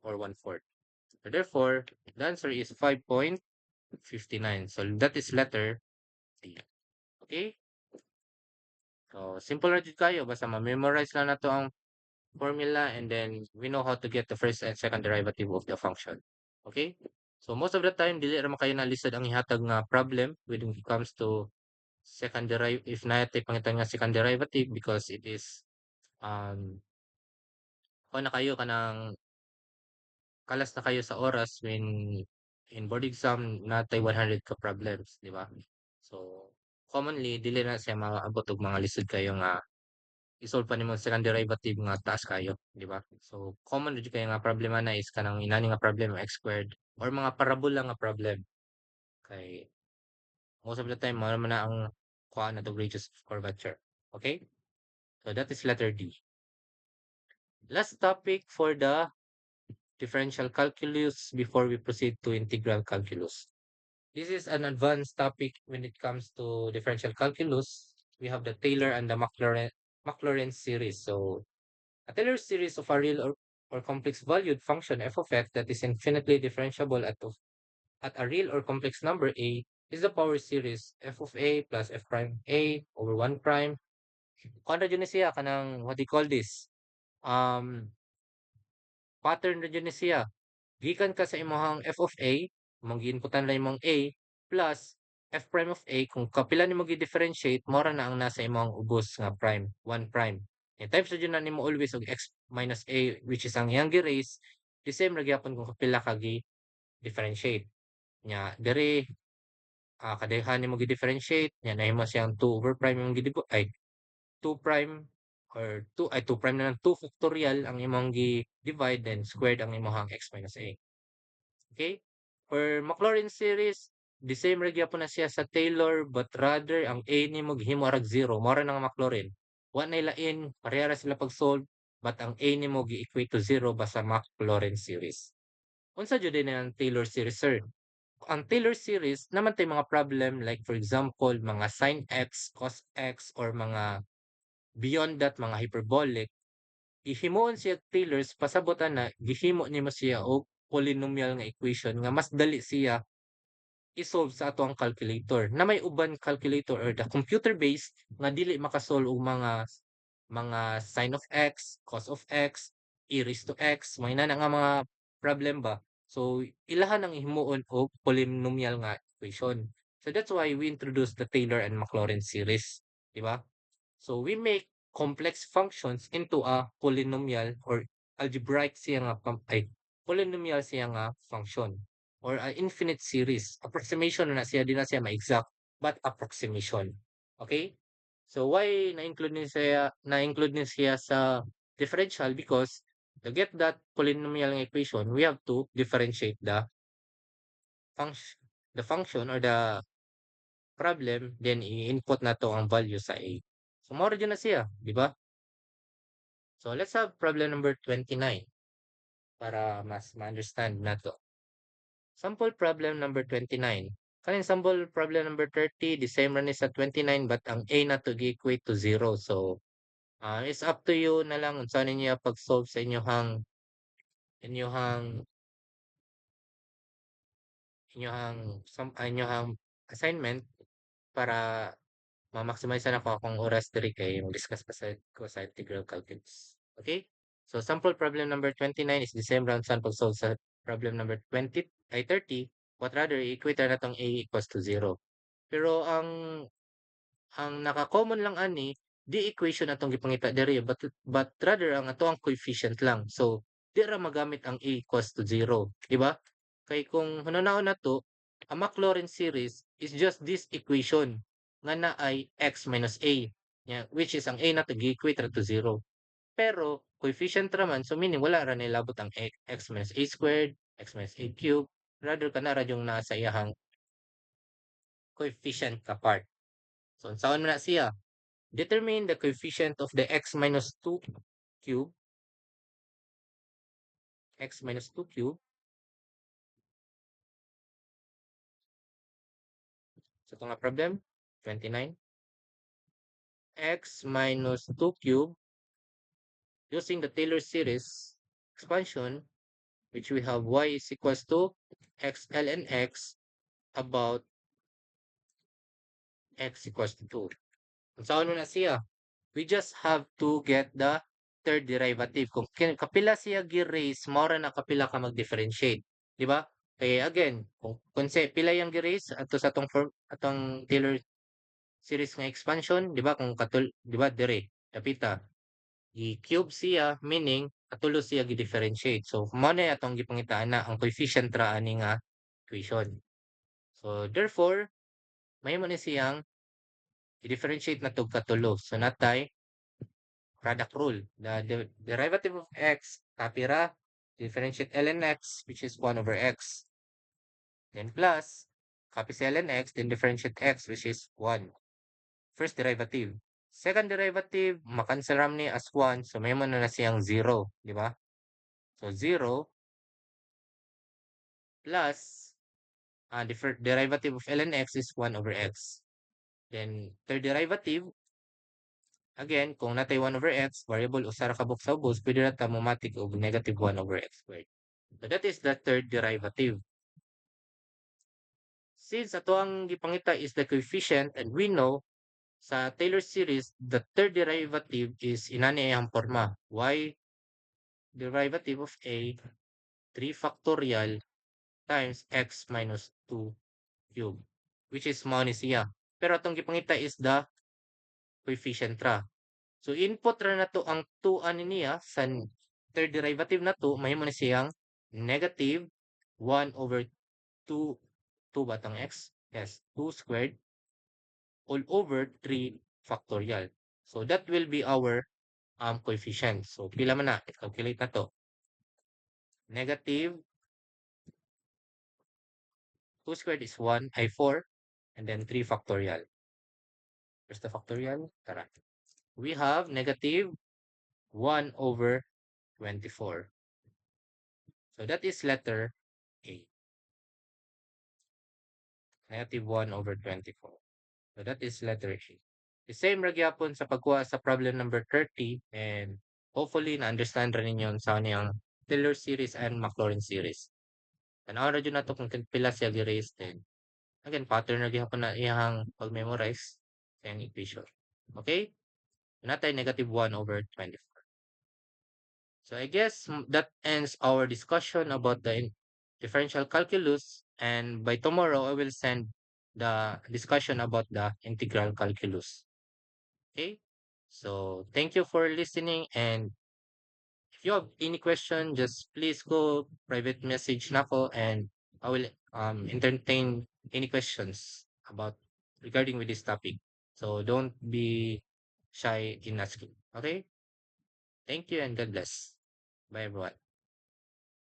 or 1/4. So therefore, the answer is 5.59. So that is letter D. Okay? So simple na jud kayo basta ma-memorize lang nato ang formula and then we know how to get the first and second derivative of the function. Okay? So most of the time dili ra man kayo nalisod ang ihatag nga problem when it comes to second derivative if naatay pangitan nga second derivative because it is kuha na kayo kanang kalas na kayo sa oras when in board exam natay 100 ka problems, di ba? So commonly dili na siya maabot og mga lisod kayo nga isolve pa nimo second derivative nga taas kayo, di ba? So common jud kayo nga problema na is kanang inani nga problem x squared or mga parabola nga problem kay most of the time mao man na ang kuha na to radius of curvature. Okay? So that is letter D. Last topic for the differential calculus before we proceed to integral calculus. This is an advanced topic when it comes to differential calculus. We have the Taylor and the Maclaurin series. So a Taylor series of a real or complex valued function f of x that is infinitely differentiable at a real or complex number a is the power series f of a plus f prime a over 1 prime. Kung ano siya kanang what do you call this? Um, pattern na dyan siya. Gikan ka sa imong f of a, mong giinputan lang imong a plus f prime of a kung kapila nimo gi-differentiate mora na ang nasa imong ubos nga prime, 1 prime. And types na dyan na nimo always og x minus a which is ang iyang gi-raise, the same ra gyapon kung kapila ka gi-differentiate. Nya diri kadayhan nimo gi-differentiate nya nahimo siyang 2 over prime imong ay 2 prime or 2 prime na lang 2 factorial ang imong gi-divide then squared ang imong x minus a. Okay? For Maclaurin series, the same ra gyapon na siya sa Taylor but rather ang a nimo gihimo arag 0 mao ra nang Maclaurin. Wa nay lain, pareha ra sila pag-solve but ang a nimo gi-equate to 0 basta Maclaurin series. Unsa jud din ang Taylor series, sir? Ang Taylor series naman tay mga problem like for example mga sin x, cos x or mga beyond that mga hyperbolic Gihimuon siya Taylor's pasabot ana gihimo nimo siya og polynomial nga equation nga mas dali siya i-solve sa ato ang calculator na may uban calculator or the computer based nga dili makasolve og mga sin of x, cos of x, e raised to x, may na nga mga problem ba. So ilahan ang himuon og polynomial nga equation. So that's why we introduced the Taylor and Maclaurin series, di ba? So we make complex functions into a polynomial or algebraic siya nga polynomial siya nga function or a infinite series. Approximation na siya, di na siya ma-exact, but approximation. Okay? So why na-include niya siya sa differential? Because to get that polynomial equation, we have to differentiate function the function or the problem, then i-input na to ang value sa A. So, mao na siya, di ba? So, let's have problem number 29 para mas ma-understand na to. Sample problem number 29. Kaning sample problem number 30, the same run is sa 29 but ang A na to gi-equate to 0. So, it's up to you na lang unsa ninyo pag-solve sa inyohang inyohang assignment para ma-maximize na ako akong oras diri kay mag-discuss pa sa integral calculus. Okay? So sample problem number 29 is the same round saan pag-solve sa problem number 30, but rather equate na natong A equals to 0. Pero ang naka-common lang ani, di equation atong gipangita diri but rather ang ato ang coefficient lang. So di ra magamit ang A equals to 0, di ba? Kay kung hunanaon nato, ang Maclaurin series is just this equation nga na ay x minus a, yeah, which is ang a nato gi-equate ra to 0. Pero coefficient ra man, so meaning wala ra nilabot ang x minus a squared, x minus a cubed, rather kana ra yung nasa iyahang coefficient ka part. So unsaon man na siya? Determine the coefficient of the x minus 2 cube, x minus 2 cube. So ito nga problem, 29. X minus 2 cube using the Taylor series expansion, which we have y is equals to x ln x about x equals to 2. Kung saan na siya? We just have to get the third derivative. Kung kapila siya gi-raise, mora na kapila ka mag-differentiate. Di ba? Kaya again, kung pila yung gi-raise ato sa atong Taylor series nga expansion, di ba? Kung di ba dire, dapita. I-cube siya, meaning katulo siya gi-differentiate. So, mao na atong gipangitaan na ang coefficient ra ani nga equation. So, therefore, may mo ni siyang i-differentiate na tog katulo. So, natay product rule. The derivative of x, copy ra, differentiate ln x, which is 1 over x. Then plus, copy sa ln x, then differentiate x, which is 1. First derivative. Second derivative, makancel ram ni as 1, so may mo na siyang 0, di ba? So 0 plus, derivative of ln x is 1 over x. Then third derivative, again, kung natay 1 over x, variable usara kabuk sa ubos, pwede na ta matik og negative 1 over x squared. So that is the third derivative. Since ato ang gipangita is the coefficient and we know sa Taylor series, the third derivative is inani ang forma. Y derivative of a 3 factorial times x minus 2 cube, which is mao ni siya. Pero atong gipangita is the coefficient ra. So input ra na to ang 2 ani niya sa third derivative na to, mahimo ni siyang negative 1 over 2 batang x, yes, 2 squared all over 3 factorial. So that will be our coefficient. So pila man na, calculate na to. Negative 2 squared is 1, ay 4, and then 3 factorial. Where's the factorial? Tara. We have negative 1 over 24. So that is letter A. Negative 1 over 24. So that is letter A. The same ra gyapon sa pagkuha sa problem number 30 and hopefully na-understand ra ninyo sa yung Taylor series and Maclaurin series. Tanawon ra jud nato kung pila siya gi-raise then again pattern na gyapon na iyang pag-memorize sa iyang equation. Okay? Natay -1/24. So I guess that ends our discussion about the differential calculus, and by tomorrow I will send the discussion about the integral calculus. Okay? So thank you for listening, and if you have any question, just please go private message nako and I will entertain any questions about regarding with this topic. So don't be shy in asking. Okay? Thank you and God bless. Bye everyone.